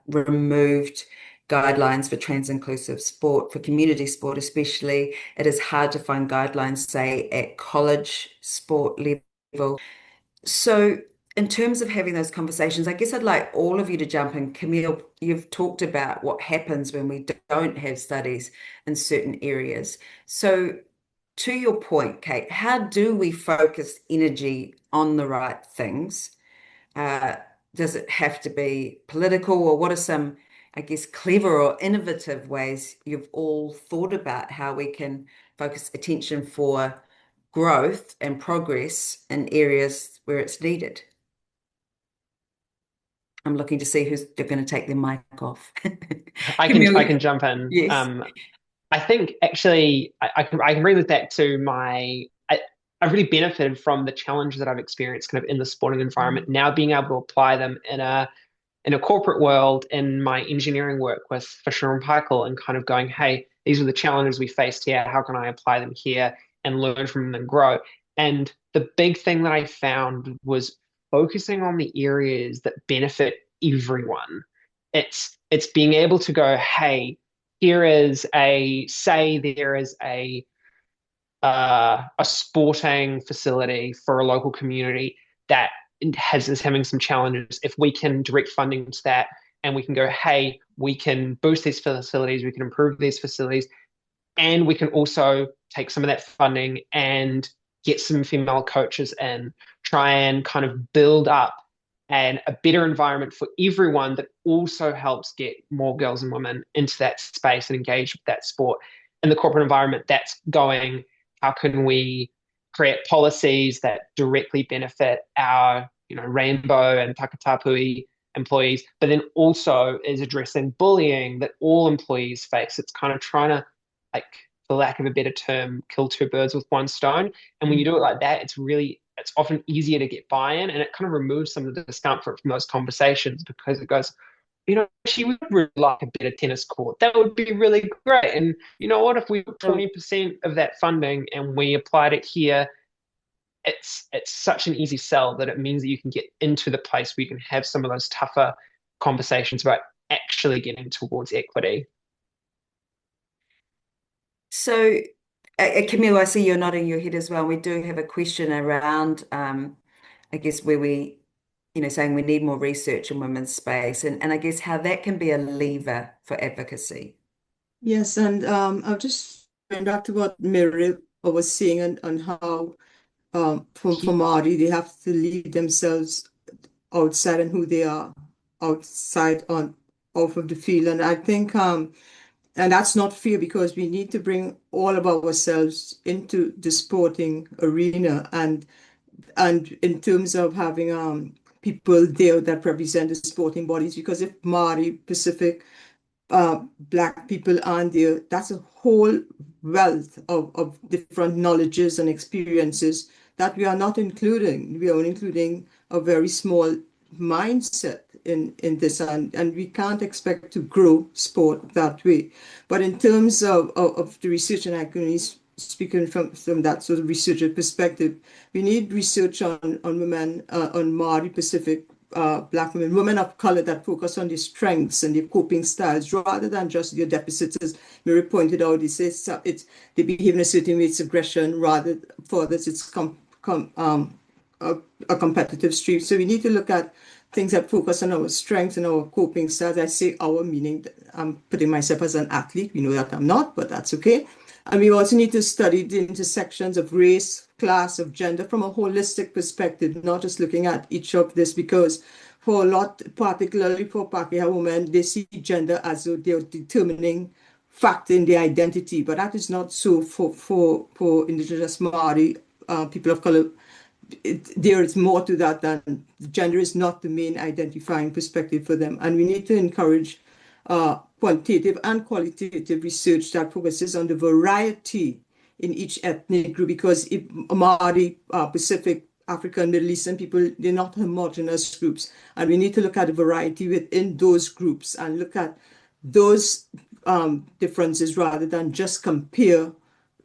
removed guidelines for trans inclusive sport, for community sport especially. It is hard to find guidelines, say, at college sport level. So in terms of having those conversations, I guess I'd like all of you to jump in. Camille, you've talked about what happens when we don't have studies in certain areas. So, to your point, Kate, how do we focus energy on the right things? Does it have to be political, or what are some, I guess, clever or innovative ways you've all thought about how we can focus attention for growth and progress in areas where it's needed? I'm looking to see who's they're going to take their mic off. I can jump in. Yes. I think actually I can relate that to I've really benefited from the challenges that I've experienced kind of in the sporting environment, now being able to apply them in a corporate world in my engineering work with Fisher and Paykel, and kind of going, hey, these are the challenges we faced here. How can I apply them here and learn from them and grow? And the big thing that I found was focusing on the areas that benefit everyone. It's being able to go, hey, here is say there is a sporting facility for a local community that is having some challenges. If we can direct funding to that, and we can go, hey, we can boost these facilities, we can improve these facilities, and we can also take some of that funding and get some female coaches in, try and kind of build up a better environment for everyone that also helps get more girls and women into that space and engage with that sport. In the corporate environment, that's going, how can we create policies that directly benefit our, rainbow and Takatapui employees, but then also is addressing bullying that all employees face. It's kind of trying to, like, for lack of a better term, kill two birds with one stone. And when you do it like that, it's often easier to get buy-in, and it kind of removes some of the discomfort from those conversations, because it goes, she would really like a better tennis court. That would be really great. And you know what? If we took 20% of that funding and we applied it here, it's such an easy sell that it means that you can get into the place where you can have some of those tougher conversations about actually getting towards equity. So, Camille, I see you're nodding your head as well. We do have a question around, I guess, where we, saying we need more research in women's space, and I guess how that can be a lever for advocacy. Yes, and I'll just going back to what Mary was saying, and how for Māori, they have to leave themselves outside and who they are outside off of the field. And I think and that's not fair, because we need to bring all of ourselves into the sporting arena, and in terms of having people there that represent the sporting bodies, because if Māori, Pacific, Black people aren't there, that's a whole wealth of different knowledges and experiences that we are not including. We are only including a very small mindset in this, and we can't expect to grow sport that way. But in terms of the research, and I can only speaking from that sort of researcher perspective, we need research on women, on Māori, Pacific, Black women of color, that focus on their strengths and their coping styles rather than just their deficits. As Mary pointed out, they behave in a certain way, it's aggression, rather for others it's a competitive streak. So we need to look at things that focus on our strengths and our coping styles. I say our, meaning I'm putting myself as an athlete. We know that I'm not, but that's okay. And we also need to study the intersections of race, class, of gender from a holistic perspective, not just looking at each of this, because for a lot, particularly for Pākehā women, they see gender as though they're determining factor in their identity, but that is not so for Indigenous Māori people of color. There is more to that than gender is not the main identifying perspective for them. And we need to encourage quantitative and qualitative research that focuses on the variety in each ethnic group, because if Māori, Pacific, African, Middle Eastern people, they're not homogenous groups. And we need to look at the variety within those groups and look at those differences rather than just compare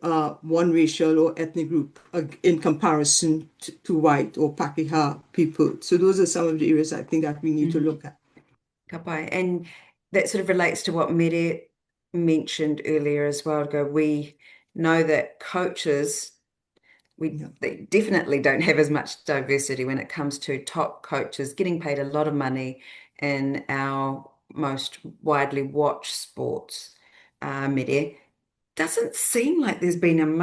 one racial or ethnic group in comparison to white or Pākehā people. So those are some of the areas I think that we need to look at. Kapai. And that sort of relates to what Mere mentioned earlier as well. We know that coaches, They definitely don't have as much diversity when it comes to top coaches getting paid a lot of money in our most widely watched sports. Media doesn't seem like there's been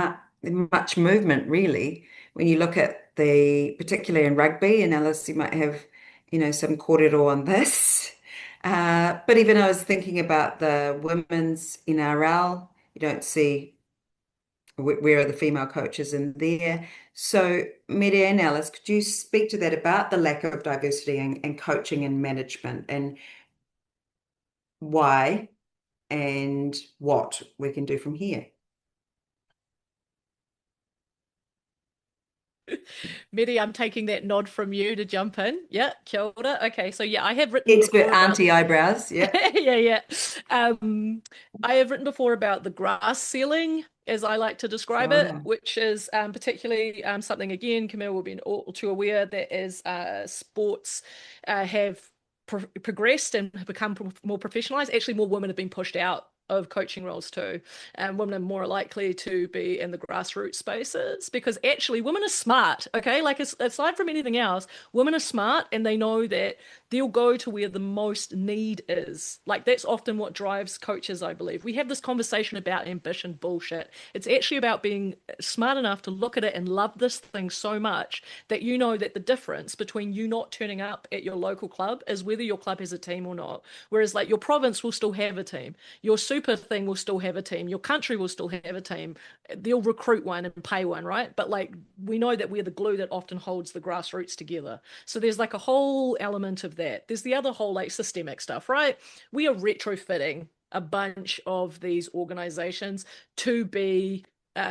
much movement really. When you look at particularly in rugby, and Alice, you might have, some kōrero on this. But even I was thinking about the women's NRL. You don't see where are the female coaches in there. So, Media and Alice, could you speak to that about the lack of diversity in coaching and management, and why and what we can do from here? Medi, I'm taking that nod from you to jump in. Yeah, kia ora. Okay, so yeah, I have written Expert before about auntie eyebrows, yeah. yeah. I have written before about the grass ceiling, as I like to describe it, which is particularly something, again, Camille will be all too aware that as sports have progressed and have become more professionalized, actually more women have been pushed out of coaching roles too. And women are more likely to be in the grassroots spaces because actually women are smart, okay? Like aside from anything else, women are smart and they know that they'll go to where the most need is. Like that's often what drives coaches, I believe. We have this conversation about ambition bullshit. It's actually about being smart enough to look at it and love this thing so much that you know that the difference between you not turning up at your local club is whether your club has a team or not. Whereas like your province will still have a team. Your super thing will still have a team. Your country will still have a team. They'll recruit one and pay one, right? But like we know that we're the glue that often holds the grassroots together. So there's like a whole element of that. There's the other whole like systemic stuff, right? We are retrofitting a bunch of these organizations to be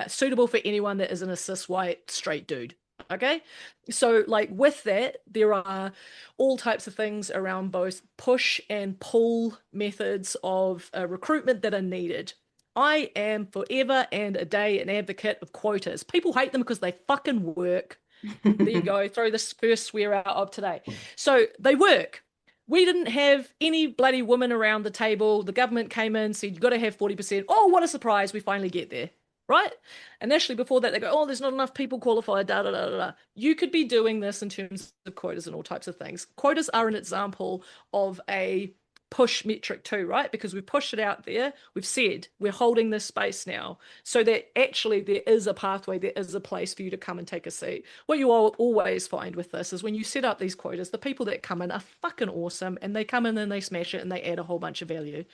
suitable for anyone that isn't a cis white straight dude. Okay, so like with that, there are all types of things around both push and pull methods of recruitment that are needed. I am forever and a day an advocate of quotas. People hate them because they fucking work. There you go. Throw this first swear out of today. So they work. We didn't have any bloody women around the table. The government came in, said, you've got to have 40%. Oh, what a surprise. We finally get there. Right? Initially, before that, they go, oh, there's not enough people qualified, da, da, da, da. You could be doing this in terms of quotas and all types of things. Quotas are an example of a push metric too, right? Because we've pushed it out there. We've said we're holding this space now so that actually there is a pathway, there is a place for you to come and take a seat. What you always find with this is when you set up these quotas, the people that come in are fucking awesome and they come in and they smash it and they add a whole bunch of value.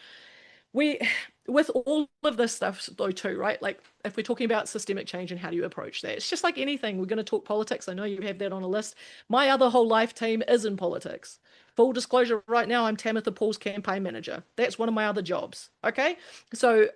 With all of this stuff though too, right? Like if we're talking about systemic change and how do you approach that, it's just like anything. We're going to talk politics. I know you have that on a list. My other whole life team is in politics. Full disclosure, right now I'm Tamitha Paul's campaign manager. That's one of my other jobs. Okay, so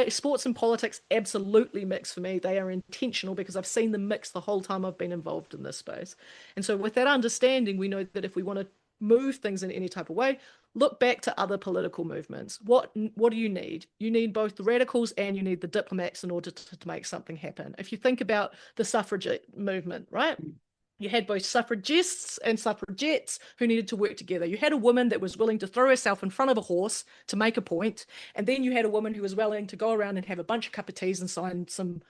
sports and politics absolutely mix for me. They are intentional because I've seen them mix the whole time I've been involved in this space. And so with that understanding, we know that if we want to move things in any type of way, look back to other political movements. What do you need? You need both the radicals and you need the diplomats in order to make something happen. If you think about the suffragette movement, right? You had both suffragists and suffragettes who needed to work together. You had a woman that was willing to throw herself in front of a horse to make a point, and then you had a woman who was willing to go around and have a bunch of cup of teas and sign some,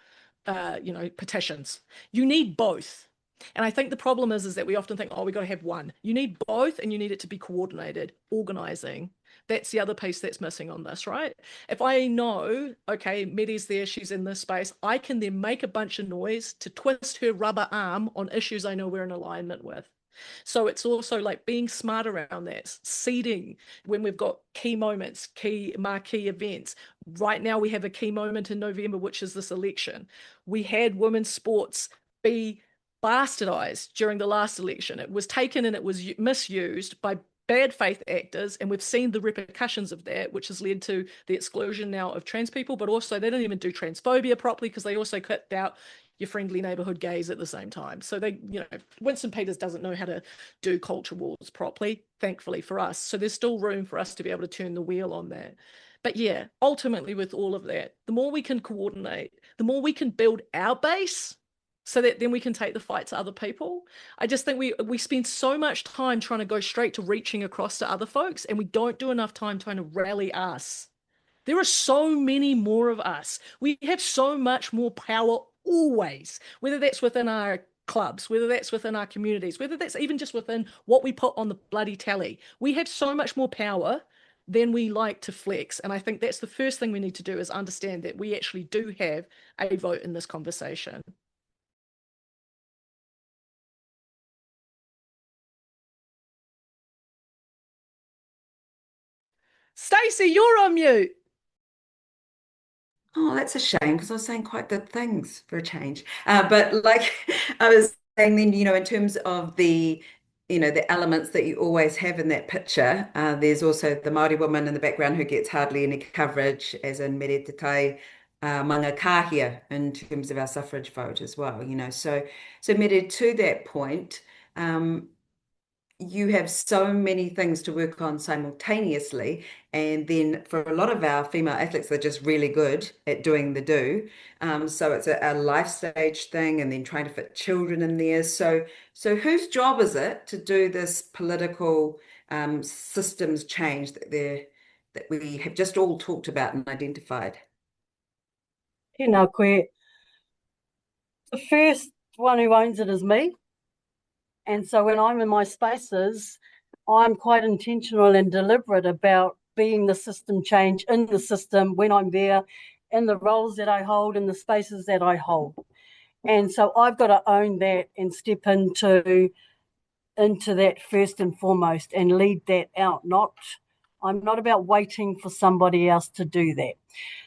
petitions. You need both. And I think the problem is that we often think, oh, we got to have one. You need both and you need it to be coordinated, organizing. That's the other piece that's missing on this, right? If I know, okay, Medi's there, she's in this space, I can then make a bunch of noise to twist her rubber arm on issues I know we're in alignment with. So it's also like being smart around that, seeding when we've got key moments, key marquee events. Right now we have a key moment in November, which is this election. We had women's sports be bastardized during the last election. It was taken and it was misused by bad faith actors, and we've seen the repercussions of that, which has led to the exclusion now of trans people, but also they don't even do transphobia properly because they also cut out your friendly neighborhood gays at the same time. So they, Winston Peters doesn't know how to do culture wars properly, thankfully for us. So there's still room for us to be able to turn the wheel on that. But yeah, ultimately with all of that, the more we can coordinate, the more we can build our base so that then we can take the fight to other people. I just think we spend so much time trying to go straight to reaching across to other folks, and we don't do enough time trying to rally us. There are so many more of us. We have so much more power always, whether that's within our clubs, whether that's within our communities, whether that's even just within what we put on the bloody tally. We have so much more power than we like to flex. And I think that's the first thing we need to do is understand that we actually do have a vote in this conversation. Stacey, you're on mute. Oh, that's a shame because I was saying quite good things for a change. But like I was saying then, in terms of the elements that you always have in that picture, there's also the Māori woman in the background who gets hardly any coverage, as in Mere Te Kai Manga Kahia in terms of our suffrage vote as well. So Mere, to that point, you have so many things to work on simultaneously. And then for a lot of our female athletes, they're just really good at doing the do. So it's a life stage thing and then trying to fit children in there. So whose job is it to do this political systems change that we have just all talked about and identified? Tēnā koe. The first one who owns it is me. And so when I'm in my spaces, I'm quite intentional and deliberate about being the system change in the system when I'm there, in the roles that I hold, in the spaces that I hold. And so I've got to own that and step into that first and foremost and lead that out. I'm not about waiting for somebody else to do that.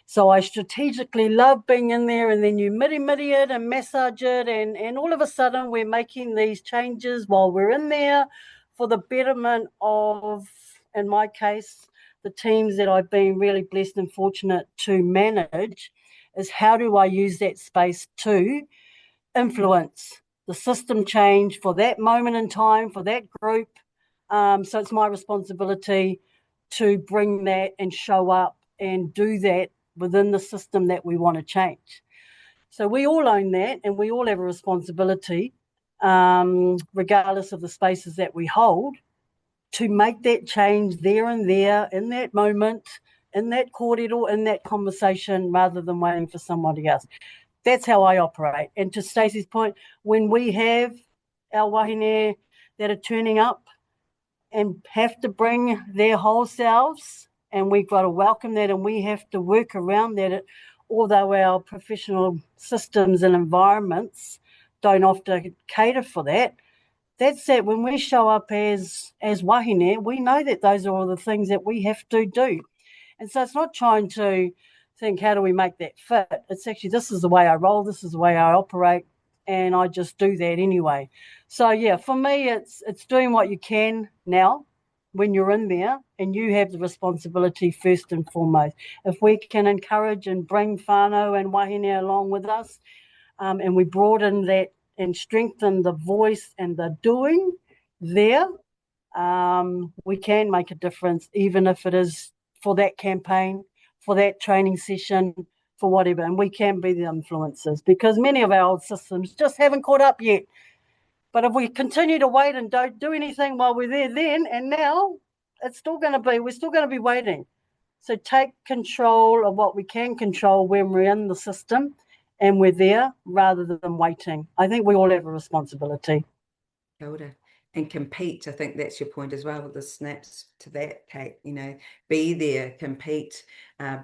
So I strategically love being in there, and then you miri it and massage it, and all of a sudden we're making these changes while we're in there for the betterment of, in my case, the teams that I've been really blessed and fortunate to manage, is how do I use that space to influence the system change for that moment in time, for that group. So it's my responsibility to bring that and show up and do that within the system that we want to change. So we all own that, and we all have a responsibility, regardless of the spaces that we hold, to make that change there and there, in that moment, in that kōrero, in that conversation, rather than waiting for somebody else. That's how I operate. And to Stacey's point, when we have our wahine that are turning up and have to bring their whole selves, and we've got to welcome that, and we have to work around that, although our professional systems and environments don't often cater for that. That's it. When we show up as wahine, we know that those are all the things that we have to do. And so it's not trying to think, how do we make that fit? It's actually, this is the way I roll, this is the way I operate, and I just do that anyway. So yeah, for me, it's doing what you can now when you're in there, and you have the responsibility first and foremost. If we can encourage and bring whānau and wahine along with us, and we broaden that and strengthen the voice and the doing there, we can make a difference, even if it is for that campaign, for that training session, for whatever. And we can be the influencers, because many of our old systems just haven't caught up yet. But if we continue to wait and don't do anything while we're there then and now, we're still going to be waiting. So take control of what we can control when we're in the system and we're there, rather than waiting. I think we all have a responsibility. Kia ora. And compete. I think that's your point as well, with the snaps to that, Kate. Be there, compete,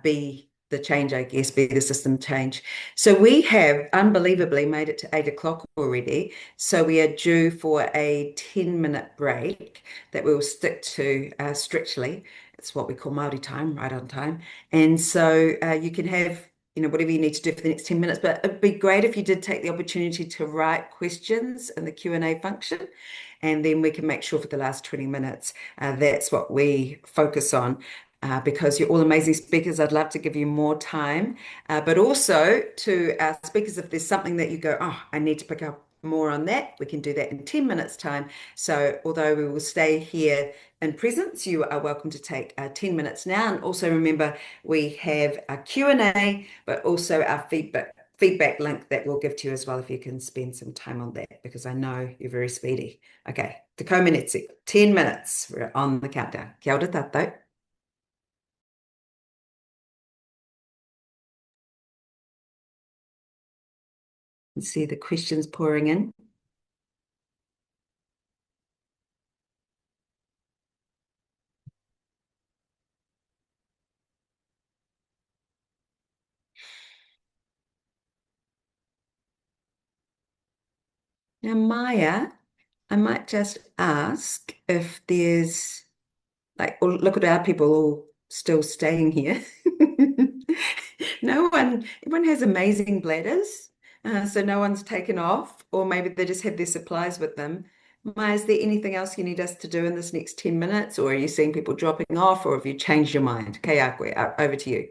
be the change, I guess, be the system change. So we have unbelievably made it to 8 o'clock already. So we are due for a 10-minute break that we will stick to strictly. It's what we call Māori time, right on time. And so you can have whatever you need to do for the next 10 minutes, but it'd be great if you did take the opportunity to write questions in the Q&A function, and then we can make sure for the last 20 minutes, that's what we focus on. Because you're all amazing speakers, I'd love to give you more time, but also to our speakers, if there's something that you go, oh, I need to pick up more on that, we can do that in 10 minutes time. So although we will stay here in presence, you are welcome to take 10 minutes now. And also remember, we have a Q&A, but also our feedback link that we'll give to you as well, if you can spend some time on that, because I know you're very speedy. Okay, te kaumenetsi, 10 minutes, we're on the countdown. Kia ora tātou. and see the questions pouring in. Now, Maya, I might just ask if there's like, oh, look at our people all still staying here. Everyone has amazing bladders, so no one's taken off, or maybe they just have their supplies with them. Maya, is there anything else you need us to do in this next 10 minutes, or are you seeing people dropping off, or have you changed your mind? Kei Akwe, over to you.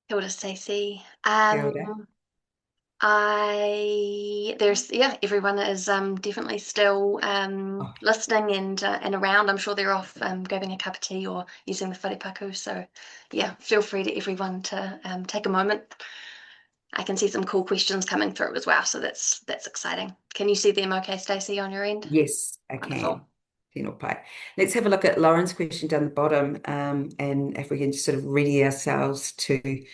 Kia ora, Stacey. Kia ora. Everyone is definitely still Oh, listening and around. I'm sure they're off grabbing a cup of tea or using the wharepaku. So yeah, feel free to everyone to take a moment. I can see some cool questions coming through as well, so that's exciting. Can you see them okay, Stacey, on your end? yes, I Wonderful. can. Tēnā pai. Let's have a look at Lauren's question down the bottom, and if we can just sort of ready ourselves to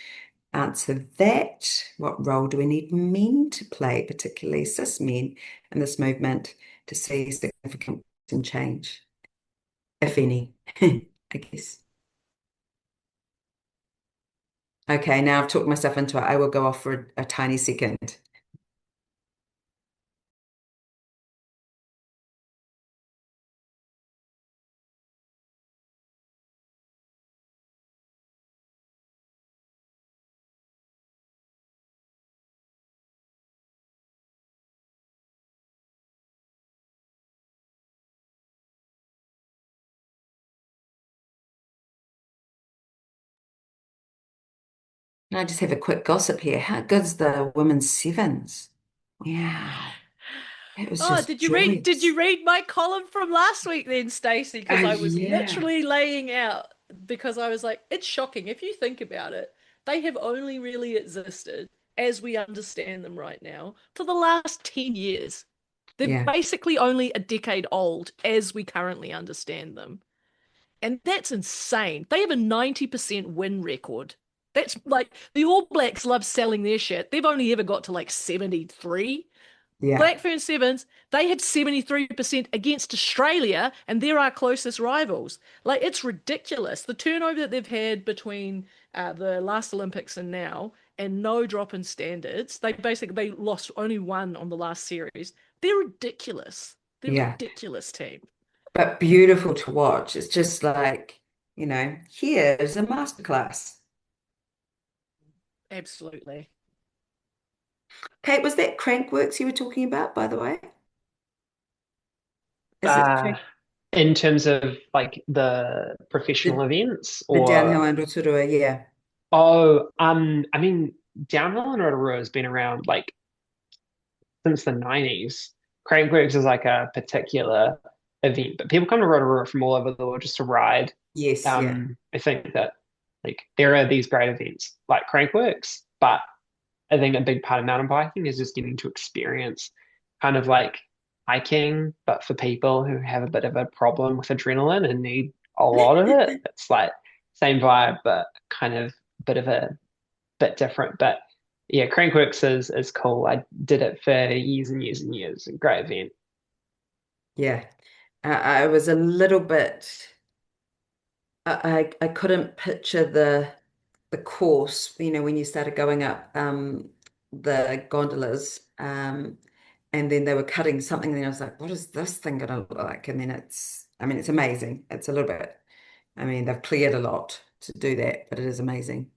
answer that. What role do we need men to play, particularly cis men, in this movement to see significant change, if any, I guess. Okay, now I've talked myself into it. I will go off for a tiny second. And I just have a quick gossip here. How good's the women's sevens? Wow, that was Oh, just did you joyous. read my column from last week then, Stacey? Because I was Yeah, literally laying out because I was like, it's shocking if you think about it. They have only really existed as we understand them right now for the last 10 years. They're yeah, basically only a decade old as we currently understand them. And that's insane. They have a 90% win record. That's like the All Blacks love selling their shit. They've only ever got to like 73. yeah, Black Fern Sevens, they had 73% against Australia, and they're our closest rivals. Like, it's ridiculous. The turnover that they've had between the last Olympics and now, and no drop in standards. They lost only one on the last series. They're ridiculous. They're a yeah. ridiculous team. But beautiful to watch. It's just like, here's a masterclass. Absolutely. Kate, was that Crankworks you were talking about, by the way? Is it Uh, in terms of like the professional the, events the downhill or and Rotorua? Yeah, I mean downhill and Rotorua has been around like since the 90s. Crankworks is like a particular event, but people come to Rotorua from all over the world just to ride. yes, yeah, I think that like there are these great events like Crankworks, but I think a big part of mountain biking is just getting to experience kind of like hiking, but for people who have a bit of a problem with adrenaline and need a lot of it. It's like same vibe, but kind of bit of a bit different. But yeah, Crankworks is cool. I did it for years and years and years. A great event. yeah. I was a little bit. I couldn't picture the course, when you started going up the gondolas, and then they were cutting something, and I was like, what is this thing gonna look like? And then it's amazing. It's a little bit, they've cleared a lot to do that, but it is amazing.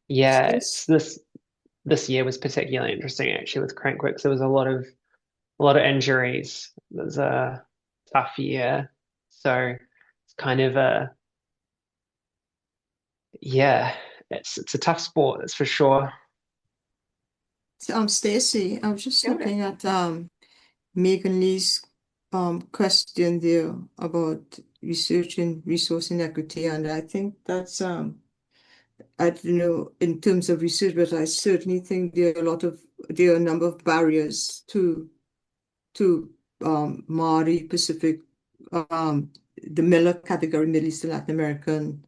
Yeah, Yes. it's this year was particularly interesting actually with Crankworks. There was a lot of injuries. It was a tough year. So it's kind of a yeah, it's a tough sport, that's for sure. Stacey, I was just Kia ora. looking at Megan Lee's question there about research and resource inequity, and I think that's I don't know in terms of research, but I certainly think there are a number of barriers to Maori Pacific, the Miller category, Middle East and Latin American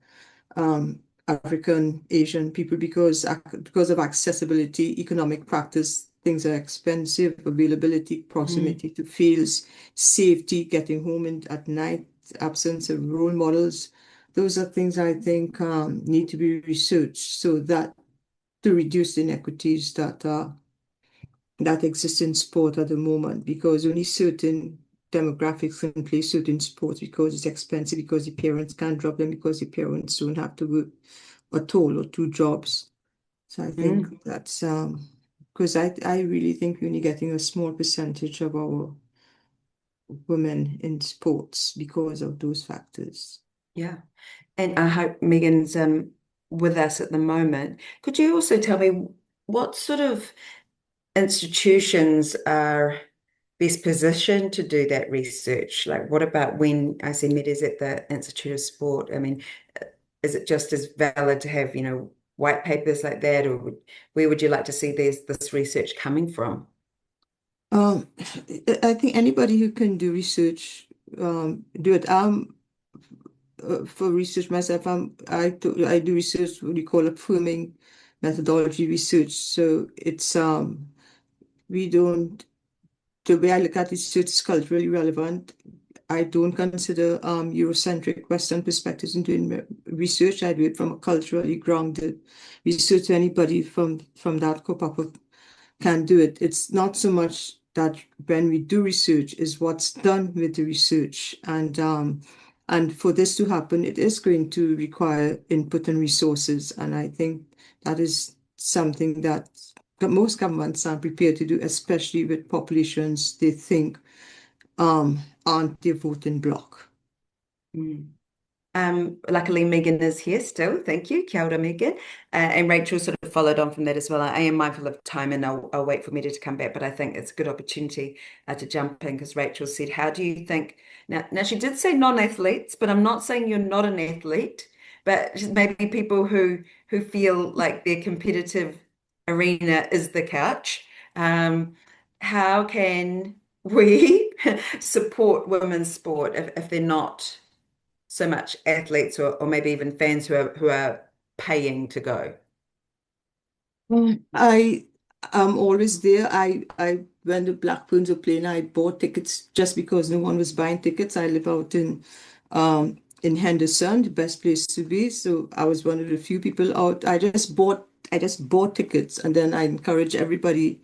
African, Asian people because of accessibility, economic practice, things are expensive, availability, proximity to fields, safety, getting home at night, absence of role models. Those are things I think need to be researched so that to reduce the inequities that exist in sport at the moment, because only certain demographics can play certain sports because it's expensive, because the parents can't drop them, because the parents don't have to work at all or two jobs. So I think that's because I really think we're only getting a small percentage of our women in sports because of those factors. Yeah. And I hope Megan's with us at the moment. Could you also tell me what sort of institutions are best positioned to do that research? Like, what about when I see Meda's at the Institute of Sport? I mean, is it just as valid to have, white papers like that, or where would you like to see this research coming from? I think anybody who can do research, do it. For research myself, I do research what we call affirming methodology research. So it's we don't the way I look at research is culturally relevant. I don't consider Eurocentric Western perspectives in doing research. I do it from a culturally grounded research. Anybody from that corpus can do it. It's not so much that when we do research is what's done with the research. And for this to happen, it is going to require input and resources. And I think that is something that most governments are prepared to do, especially with populations they think aren't their voting bloc. Luckily, Megan is here still. Thank you. Kia ora, Megan. And Rachel sort of followed on from that as well. I am mindful of time and I'll wait for Meda to come back, but I think it's a good opportunity to jump in because Rachel said, how do you think? Now she did say non-athletes, but I'm not saying you're not an athlete, but maybe people who feel like their competitive arena is the couch. How can we support women's sport if they're not so much athletes or maybe even fans who are paying to go? I am always there. When the Blackburns were playing, I bought tickets just because no one was buying tickets. I live out in Henderson, the best place to be. So I was one of the few people out. I just bought tickets, and then I encourage everybody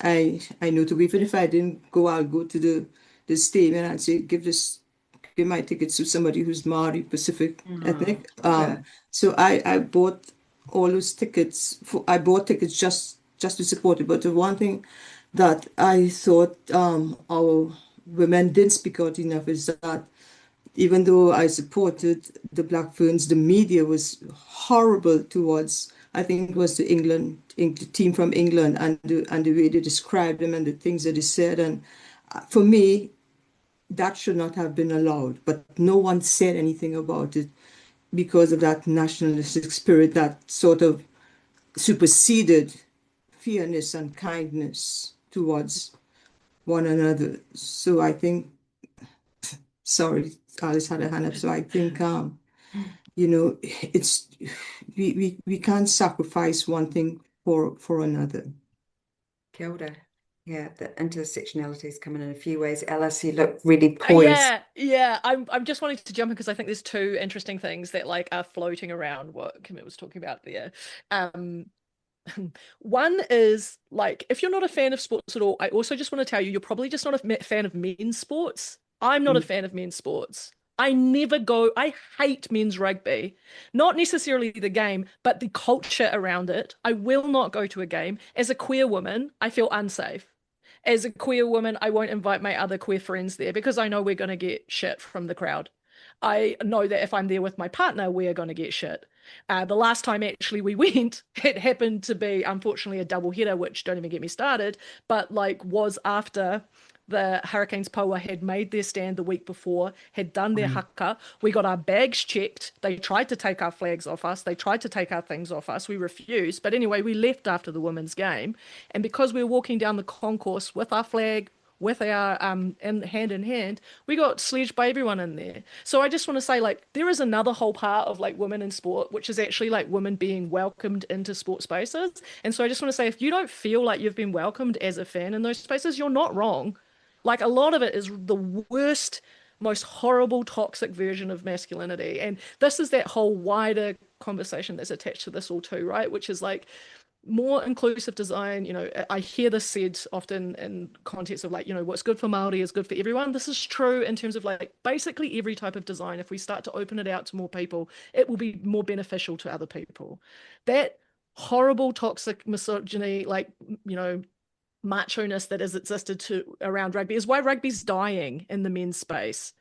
I know to, even if I didn't go, I'll go to the stadium and I'd say give my tickets to somebody who's Maori Pacific ethnic. So I bought all those tickets. I bought tickets just to support it. But the one thing that I thought our women didn't speak out enough is that even though I supported the Black Ferns, the media was horrible towards. I think it was the team from England, and the way they described them and the things that they said. And for me, that should not have been allowed, but no one said anything about it because of that nationalistic spirit that sort of superseded fairness and kindness towards one another. So I think, sorry, Alice had a hand up. So I think, it's we can't sacrifice one thing for another. Kia ora. Yeah, the intersectionality is coming in a few ways. Alice, you look really poised. Yeah. I'm just wanting to jump in because I think there's two interesting things that are floating around what Kim was talking about there. One is if you're not a fan of sports at all, I also just want to tell you, you're probably just not a fan of men's sports. I'm not a fan of men's sports. I hate men's rugby, not necessarily the game, but the culture around it. I will not go to a game. As a queer woman, I feel unsafe. As a queer woman, I won't invite my other queer friends there because I know we're going to get shit from the crowd. I know that if I'm there with my partner, we are going to get shit. The last time actually we went, it happened to be unfortunately a double header, which don't even get me started, but was after the Hurricanes Paua had made their stand the week before, had done their haka. We got our bags checked. They tried to take our flags off us. They tried to take our things off us. We refused. But anyway, we left after the women's game. And because we were walking down the concourse with our flag, with our hand in hand, we got sledged by everyone in there. So I just want to say, like, there is another whole part of like women in sport, which is actually like women being welcomed into sport spaces. And so I just want to say, if you don't feel like you've been welcomed as a fan in those spaces, you're not wrong. Like, a lot of it is the worst, most horrible, toxic version of masculinity. And this is that whole wider conversation that's attached to this all too, right? Which is like more inclusive design. I hear this said often in context of like, what's good for Māori is good for everyone. This is true in terms of like basically every type of design. If we start to open it out to more people, it will be more beneficial to other people. That horrible, toxic misogyny, like, macho-ness that has existed around rugby is why rugby's dying in the men's space.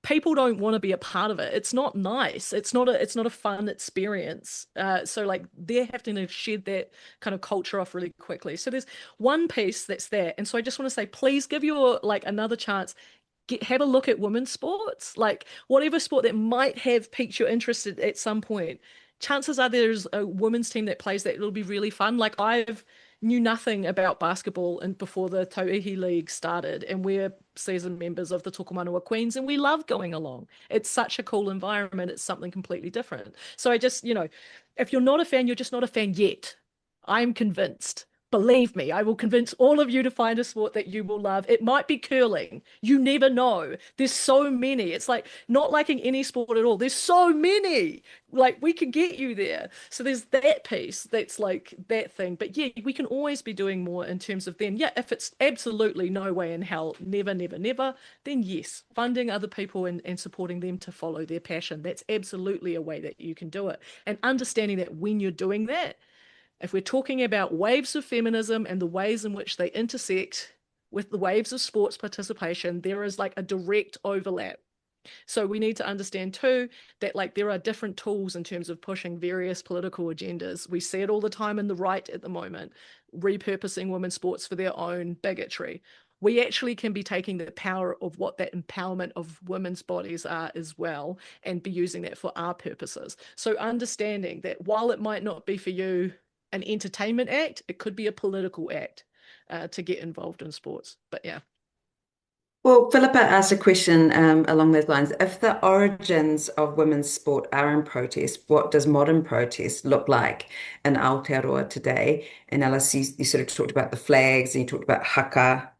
People don't want to be a part of it. It's not nice. It's not a fun experience. So like they're having to shed that kind of culture off really quickly. So there's one piece that's there. And so I just want to say, please give your like another chance. Have a look at women's sports, like whatever sport that might have piqued your interest at some point. Chances are there's a women's team that plays that. It'll be really fun. Like I've knew nothing about basketball and before the Tauihi League started, and we're seasoned members of the Tokomanua Queens, and we love going along. It's such a cool environment. It's something completely different. So I just, if you're not a fan, you're just not a fan yet. I'm convinced. Believe me, I will convince all of you to find a sport that you will love. It might be curling. You never know. There's so many. It's like not liking any sport at all. There's so many. Like we can get you there. So there's that piece that's like that thing. But yeah, we can always be doing more in terms of then, yeah, if it's absolutely no way in hell, never, never, never, then yes, funding other people and supporting them to follow their passion. That's absolutely a way that you can do it. And understanding that when you're doing that, if we're talking about waves of feminism and the ways in which they intersect with the waves of sports participation, there is like a direct overlap. So we need to understand too that like there are different tools in terms of pushing various political agendas. We see it all the time in the right at the moment, repurposing women's sports for their own bigotry. We actually can be taking the power of what that empowerment of women's bodies are as well and be using that for our purposes. So understanding that while it might not be for you an entertainment act, it could be a political act to get involved in sports. But yeah. Well, Philippa asked a question along those lines. If the origins of women's sport are in protest, what does modern protest look like in Aotearoa today? And Alice, you sort of talked about the flags and you talked about haka.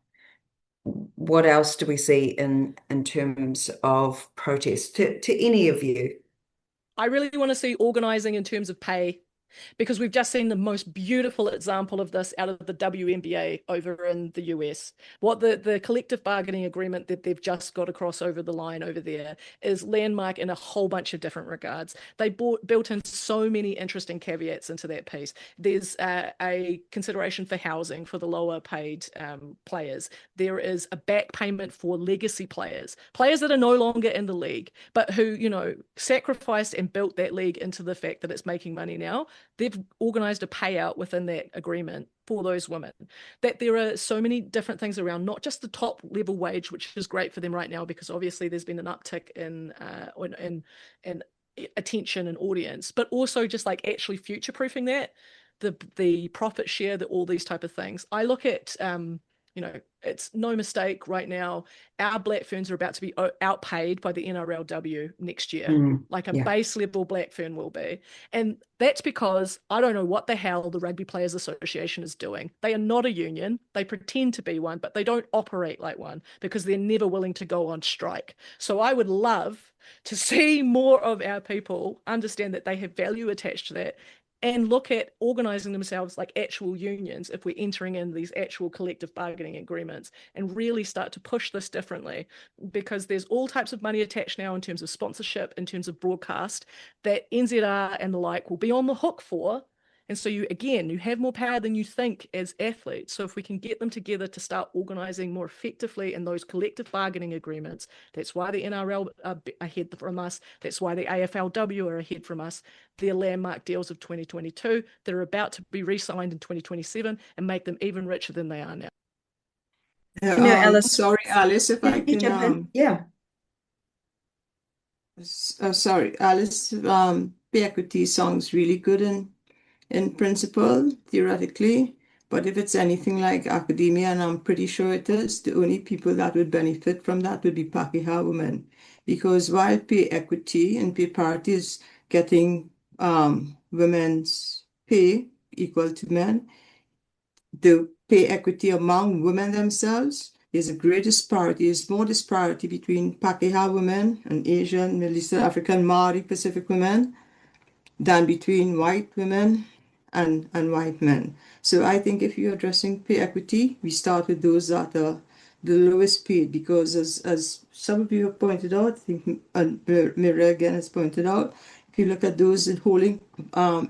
What else do we see in terms of protest to any of you? I really want to see organising in terms of pay, because we've just seen the most beautiful example of this out of the WNBA over in the US. What the collective bargaining agreement that they've just got across over the line over there is landmark in a whole bunch of different regards. They built in so many interesting caveats into that piece. There's a consideration for housing for the lower paid players. There is a back payment for legacy players that are no longer in the league, but who, sacrificed and built that league into the fact that it's making money now. They've organised a payout within that agreement for those women. That there are so many different things around, not just the top level wage, which is great for them right now, because obviously there's been an uptick in attention and audience, but also just like actually future proofing that, the profit share, that all these type of things. I look at it's no mistake right now, our Black Ferns are about to be outpaid by the NRLW next year, like a base level Black Fern will be. And that's because I don't know what the hell the Rugby Players Association is doing. They are not a union. They pretend to be one, but they don't operate like one because they're never willing to go on strike. So I would love to see more of our people understand that they have value attached to that and look at organising themselves like actual unions if we're entering in these actual collective bargaining agreements, and really start to push this differently, because there's all types of money attached now in terms of sponsorship, in terms of broadcast, that NZR and the like will be on the hook for. And so you have more power than you think as athletes. So if we can get them together to start organising more effectively in those collective bargaining agreements, that's why the NRL are ahead from us. That's why the AFLW are ahead from us. Their landmark deals of 2022 that are about to be re-signed in 2027 and make them even richer than they are now. Alice. Sorry, Alice, if I can. Jump in? Yeah. Sorry, Alice. Equity sounds really good in principle, theoretically, But if it's anything like academia, and I'm pretty sure it is, the only people that would benefit from that would be Pakeha women. Because while pay equity and pay parity is getting women's pay equal to men, the pay equity among women themselves is a great disparity, is more disparity between Pakeha women and Asian, Middle Eastern, African, Maori, Pacific women than between white women and white men. So I think if you're addressing pay equity, we start with those that are the lowest paid because as some of you have pointed out, I think and Mira again has pointed out, if you look at those holding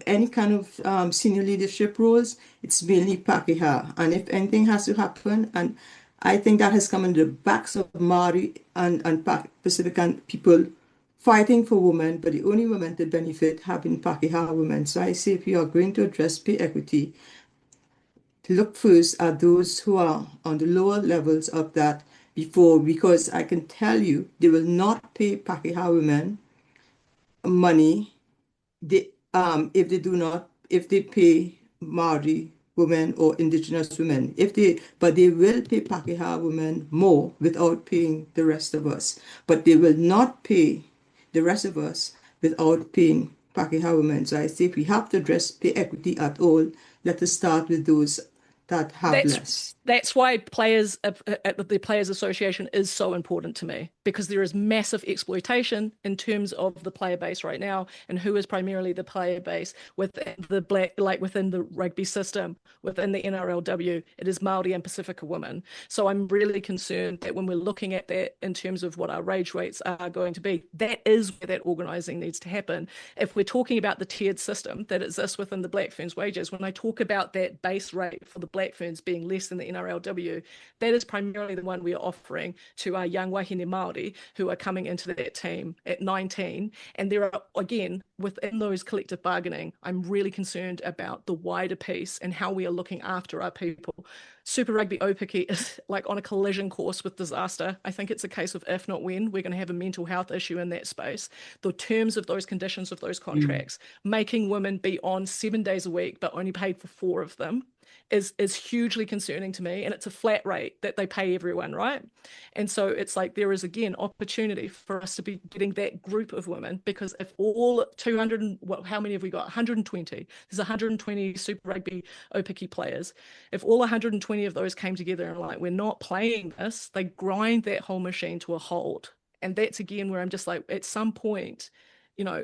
any kind of senior leadership roles, it's mainly Pakeha. And if anything has to happen, and I think that has come on the backs of Maori and Pacific and people fighting for women, but the only women to benefit have been Pakeha women. So I say if you are going to address pay equity, look first at those who are on the lower levels of that before, because I can tell you they will not pay Pakeha women money if they do not, if they pay Maori women or indigenous women, but they will pay Pakeha women more without paying the rest of us. But they will not pay the rest of us without paying Pakeha women. So I say if we have to address pay equity at all, let us start with those that have less. That's why the Players Association is so important to me, because there is massive exploitation in terms of the player base right now, and who is primarily the player base within within the rugby system, within the NRLW. It is Māori and Pacifica women. So I'm really concerned that when we're looking at that in terms of what our wage rates are going to be, that is where that organising needs to happen. If we're talking about the tiered system that exists within the Black Ferns wages, when I talk about that base rate for the Black Ferns being less than the NRLW, that is primarily the one we are offering to our young wahine Māori who are coming into that team at 19. And there are, again, within those collective bargaining, I'm really concerned about the wider piece and how we are looking after our people. Super Rugby Opiki is like on a collision course with disaster. I think it's a case of if not when, we're going to have a mental health issue in that space. The terms of those conditions of those contracts, making women be on 7 days a week but only paid for 4 of them, is hugely concerning to me. And it's a flat rate that they pay everyone, right? And so it's like there is, again, opportunity for us to be getting that group of women, because if all 200, how many have we got? 120. There's 120 Super Rugby Opiki players. If all 120 of those came together and like, we're not playing this, they grind that whole machine to a halt. And that's, again, where I'm just like, at some point,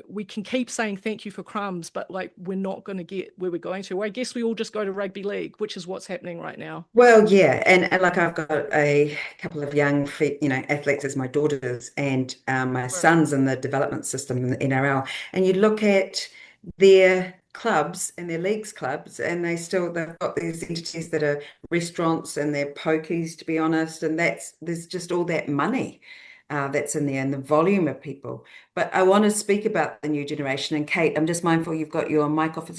we can keep saying thank you for crumbs, but like we're not going to get where we're going to. I guess we all just go to rugby league, which is what's happening right now. Well, yeah, and like I've got a couple of young, athletes as my daughters, and my son's in the development system in the NRL. And you look at their clubs and their leagues clubs, and they've got these entities that are restaurants and they're pokies, to be honest. And there's just all that money that's in there and the volume of people. But I want to speak about the new generation. And Kate, I'm just mindful you've got your mic off.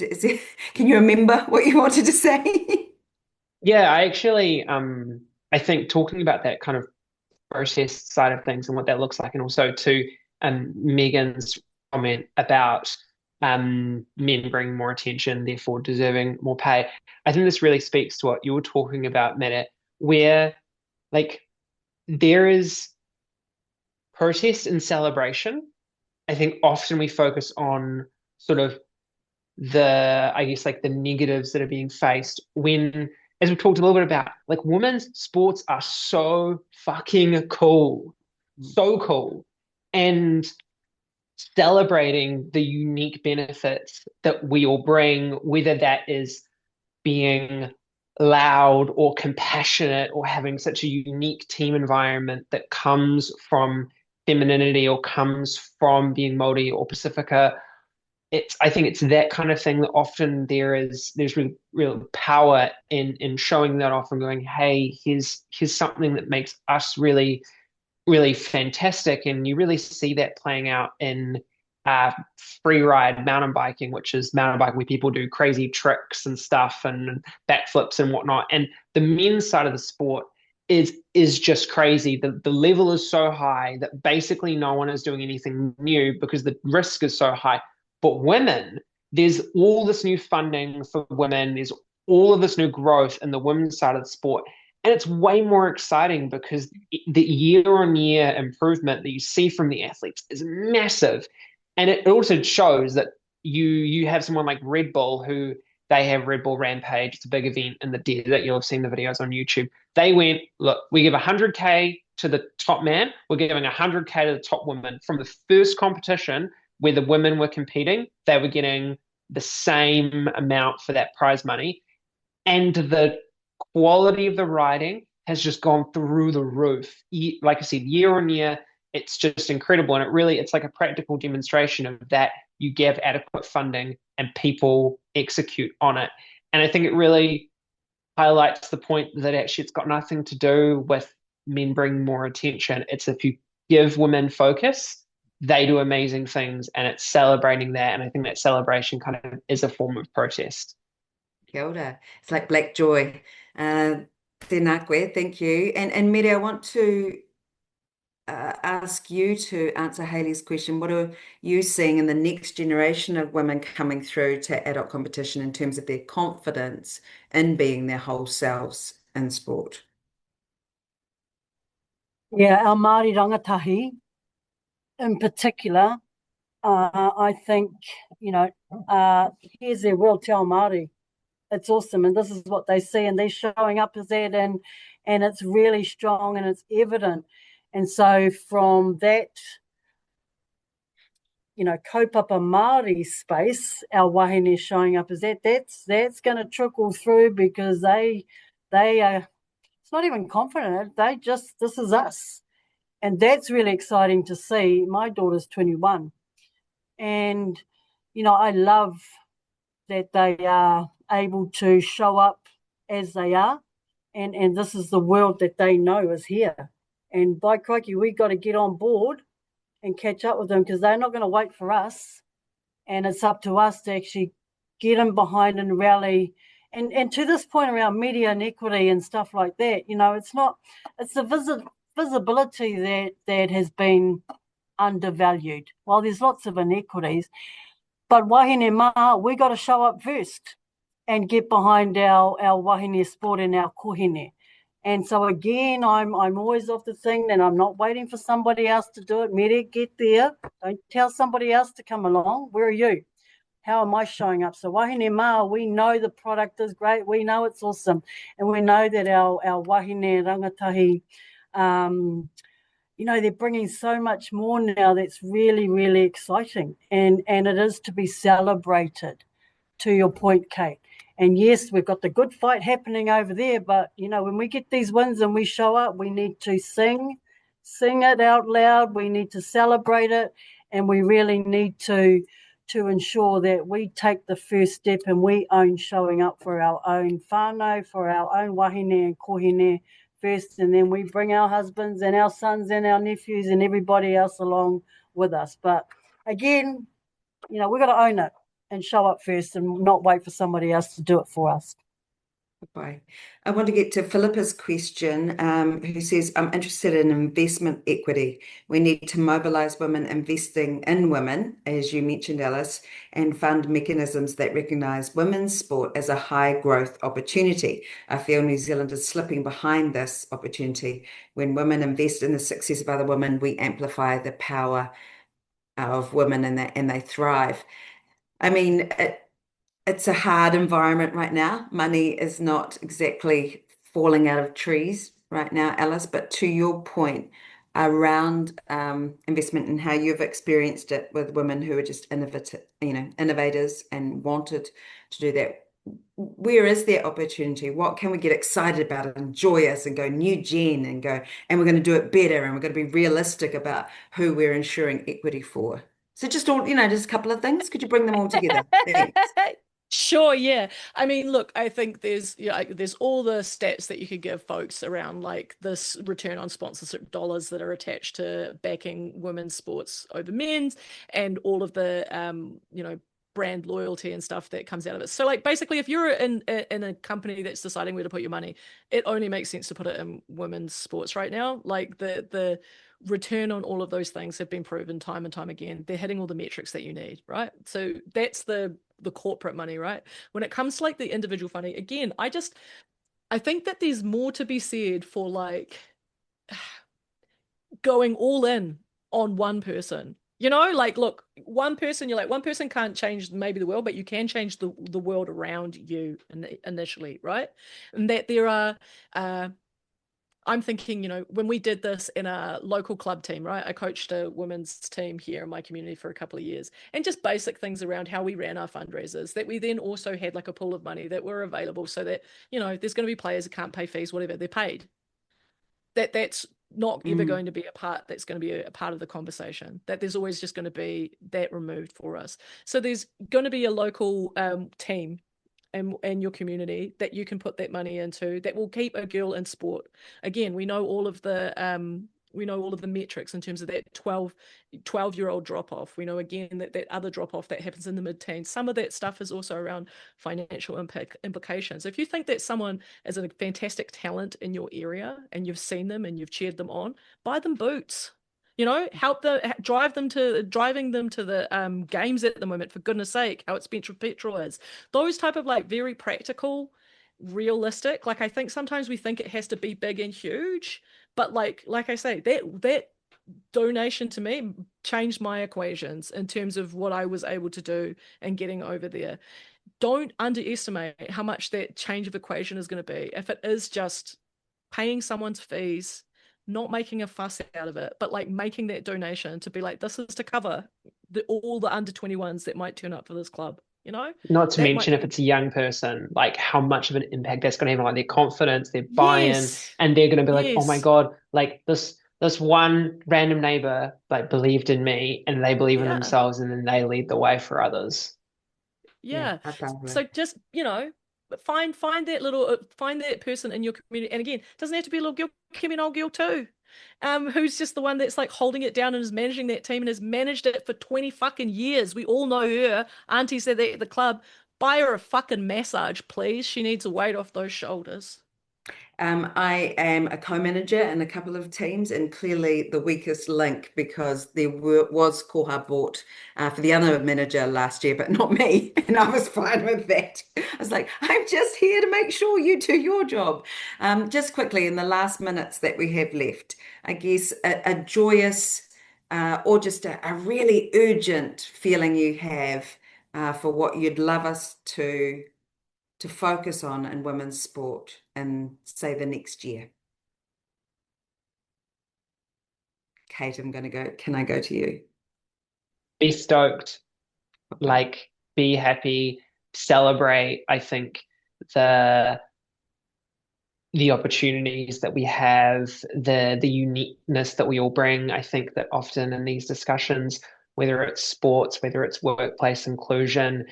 Can you remember what you wanted to say? Yeah, I actually, I think talking about that kind of process side of things and what that looks like, and also to Megan's comment about men bringing more attention, therefore deserving more pay. I think this really speaks to what you were talking about, Meta, where like there is protest and celebration. I think often we focus on sort of I guess like the negatives that are being faced when, as we've talked a little bit about, like women's sports are so fucking cool, so cool. And celebrating the unique benefits that we all bring, whether that is being loud or compassionate or having such a unique team environment that comes from femininity or comes from being Māori or Pacifica. I think it's that kind of thing that often there's real power in showing that off and going, hey, here's something that makes us really, really fantastic. And you really see that playing out in free ride mountain biking, which is mountain biking where people do crazy tricks and stuff and backflips and whatnot. And the men's side of the sport is just crazy. The level is so high that basically no one is doing anything new because the risk is so high. But women, there's all this new funding for women. There's all of this new growth in the women's side of the sport. And it's way more exciting because the year-on-year improvement that you see from the athletes is massive. And it also shows that you have someone like Red Bull, who they have Red Bull Rampage. It's a big event in the desert. You'll have seen the videos on YouTube. They went, look, we give 100K to the top man. We're giving 100K to the top woman. From the first competition where the women were competing, they were getting the same amount for that prize money. And the quality of the riding has just gone through the roof. Like I said, year on year, it's just incredible. And it's like a practical demonstration of that. You give adequate funding and people execute on it. And I think it really highlights the point that actually it's got nothing to do with men bringing more attention. It's if you give women focus, they do amazing things, and it's celebrating that. And I think that celebration kind of is a form of protest. Kia ora. It's like Black Joy. Tēnā koe, thank you. And Mary, I want to ask you to answer Hayley's question. What are you seeing in the next generation of women coming through to adult competition in terms of their confidence in being their whole selves in sport? Yeah, our Māori rangatahi in particular, I think, here's their world, Te Ao Māori. It's awesome, and this is what they see, and they're showing up as that, and it's really strong and it's evident. And so from that, kaupapa Māori space, our wahine showing up as that's going to trickle through, because they are, it's not even confident, this is us. And that's really exciting to see. My daughter's 21, and, I love that they are able to show up as they are, and this is the world that they know is here. And by crikey, we got to get on board and catch up with them, because they're not going to wait for us, and it's up to us to actually get them behind and rally. And to this point around media and equity and stuff like that, it's the visibility that has been undervalued. Well, there's lots of inequities, but wahine maha, we got to show up first and get behind our wahine sport and our kohine. And so again, I'm always of the thing that I'm not waiting for somebody else to do it. Mere, get there. Don't tell somebody else to come along. Where are you? How am I showing up? So wahine maha, we know the product is great. We know it's awesome. And we know that our wahine rangatahi, they're bringing so much more now that's really, really exciting. And it is to be celebrated, to your point, Kate. And yes, we've got the good fight happening over there, but, when we get these wins and we show up, we need to sing it out loud. We need to celebrate it. And we really need to ensure that we take the first step and we own showing up for our own whānau, for our own wahine and kohine first, and then we bring our husbands and our sons and our nephews and everybody else along with us. But again, we've got to own it and show up first and not wait for somebody else to do it for us. Bye. I want to get to Philippa's question, who says, I'm interested in investment equity. We need to mobilise women investing in women, as you mentioned, Alice, and fund mechanisms that recognise women's sport as a high growth opportunity. I feel New Zealand is slipping behind this opportunity. When women invest in the success of other women, we amplify the power of women, and they thrive. I mean, it's a hard environment right now. Money is not exactly falling out of trees right now, Alice, but to your point around investment and how you've experienced it with women who are just innovators and wanted to do that, where is their opportunity? What can we get excited about and joyous and go new gen and we're going to do it better, and we're going to be realistic about who we're ensuring equity for? So just just a couple of things. Could you bring them all together? Thanks. Sure, yeah. I mean, look, I think there's all the stats that you could give folks around like this return on sponsorship dollars that are attached to backing women's sports over men's, and all of the brand loyalty and stuff that comes out of it. So like basically if you're in a company that's deciding where to put your money, it only makes sense to put it in women's sports right now. Like the return on all of those things have been proven time and time again. They're hitting all the metrics that you need, right? So that's the the corporate money, right? When it comes to like the individual funding, again, I think that there's more to be said for like going all in on one person. You know, like, look, one person, you're like, one person can't change maybe the world, but you can change the world around you initially, right? And that there are, I'm thinking, you know, when we did this in a local club team, right? I coached a women's team here in my community for a couple of years, and just basic things around how we ran our fundraisers, that we then also had like a pool of money that were available so that, you know, there's going to be players that can't pay fees, whatever, they're paid. That's not ever going to be a part that's going to be a part of the conversation, that there's always just going to be that removed for us. So there's going to be a local team and your community that you can put that money into that will keep a girl in sport. Again, we know all of the metrics in terms of that 12-year-old drop off. We know again that other drop off that happens in the mid-teens. Some of that stuff is also around financial implications. If you think that someone is a fantastic talent in your area and you've seen them and you've cheered them on, buy them boots. You know, help them, driving them to the games at the moment, for goodness sake, how expensive petrol is. Those type of like very practical, realistic. Like, I think sometimes we think it has to be big and huge, but like I say, that donation to me changed my equations in terms of what I was able to do and getting over there. Don't underestimate how much that change of equation is going to be. If it is just paying someone's fees, not making a fuss out of it, but like making that donation to be like, this is to cover all the under 21s that might turn up for this club, you know? Not to mention if it's a young person, like how much of an impact that's going to have on like their confidence, their buy-in, Yes. and they're going to be like, oh my Yes. God, like this one random neighbor like believed in me, and they believe in Yeah. themselves, and then they lead the way for others. Yeah. tātou. So just, you know, find that person in your community. And again, it doesn't have to be a little girl, can be an old girl too. Who's just the one that's like holding it down and is managing that team and has managed it for 20 fucking years. We all know her. Auntie said that at the club. Buy her a fucking massage, please. She needs a weight off those shoulders. I am a co-manager in a couple of teams, and clearly the weakest link, because there was koha bought for the other manager last year, but not me, and I was fine with that. I was like, I'm just here to make sure you do your job. Just quickly, in the last minutes that we have left, I guess a joyous or just a really urgent feeling you have for what you'd love us to focus on in women's sport in, say, the next year. Kate, can I go to you? Be stoked, like be happy, celebrate. I think the opportunities that we have, the uniqueness that we all bring. I think that often in these discussions, whether it's sports, whether it's workplace inclusion,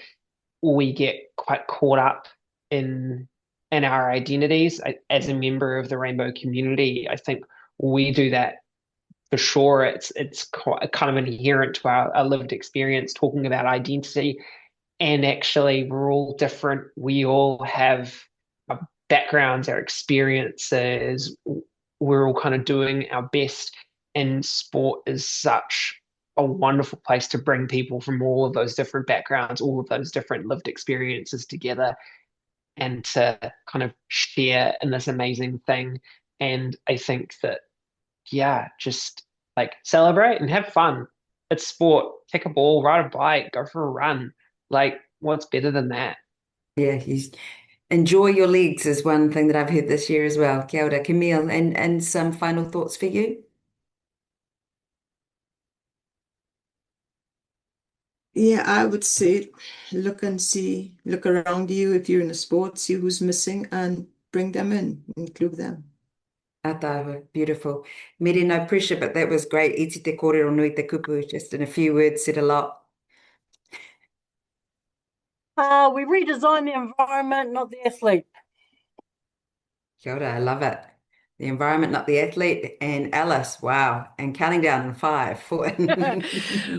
we get quite caught up in our identities. As a member of the rainbow community, I think we do that for sure. It's quite, kind of inherent to our lived experience, talking about identity. And actually, we're all different. We all have our backgrounds, our experiences. We're all kind of doing our best. And sport is such a wonderful place to bring people from all of those different backgrounds, all of those different lived experiences together, and to kind of share in this amazing thing. And I think that, yeah, just like celebrate and have fun. It's sport. Kick a ball, ride a bike, go for a run. Like, what's better than that? Yeah, enjoy your legs is one thing that I've heard this year as well. Kia ora, Camille, and some final thoughts for you? Yeah, I would say look around you if you're in a sport, see who's missing and bring them in, include them. Atawa, beautiful. Mere, no pressure, but that was great. Iti te kōrero nui te kupu, just in a few words, said a lot. We redesign the environment, not the athlete. Kia ora, I love it. The environment, not the athlete. And Alice, wow. And counting down in 5, 4.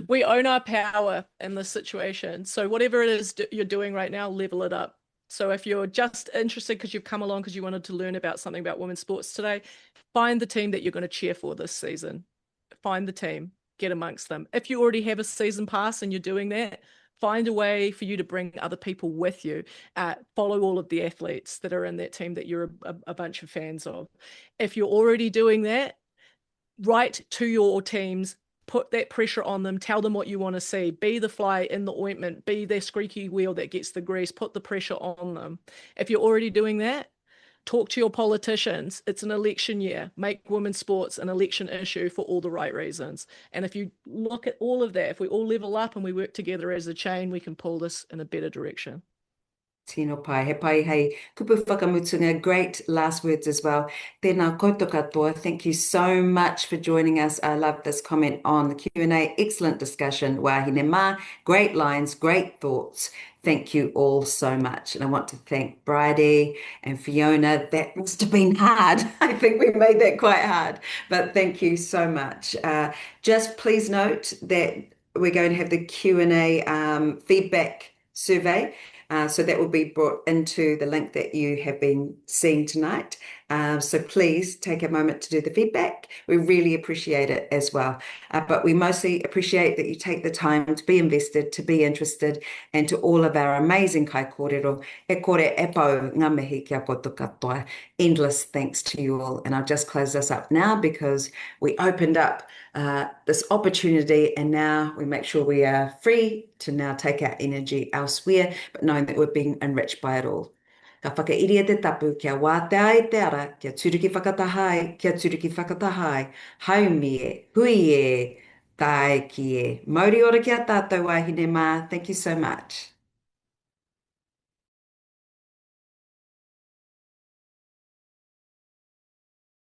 We own our power in this situation. So whatever it is you're doing right now, level it up. So if you're just interested because you've come along because you wanted to learn about something about women's sports today, find the team that you're going to cheer for this season. Find the team, get amongst them. If you already have a season pass and you're doing that, Find a way for you to bring other people with you. Follow all of the athletes that are in that team that you're a bunch of fans of. If you're already doing that, write to your teams, put that pressure on them, tell them what you want to see, be the fly in the ointment, be their squeaky wheel that gets the grease, put the pressure on them. If you're already doing that, talk to your politicians. It's an election year. Make women's sports an election issue for all the right reasons. And if you look at all of that, if we all level up and we work together as a chain, we can pull this in a better direction. Tino pai, he pai hei kupu whakamutunga, great last words as well. Tēnā koutou katoa, thank you so much for joining us. I love this comment on the Q&A. Excellent discussion. Wahine mā, great lines, great thoughts. Thank you all so much. And I want to thank Bridie and Fiona. That must have been hard. I think we made that quite hard, but thank you so much. Just please note that we're going to have the Q&A feedback survey. So that will be brought into the link that you have been seeing tonight. So please take a moment to do the feedback. We really appreciate it as well. But we mostly appreciate that you take the time to be invested, to be interested, and to all of our amazing kai kōrero, e kore e pau ngā mihi kia koutou katoa. Endless thanks to you all. And I'll just close this up now because we opened up this opportunity and now we make sure we are free to now take our energy elsewhere, but knowing that we're being enriched by it all. Ka whakairia te tapu, kia wā te ai te ara, kia turuki whakatahai, kia turuki whakatahai, haumi e, hui e, tae ki e. Mauri ora kia tātou wahine mā. Thank you so much.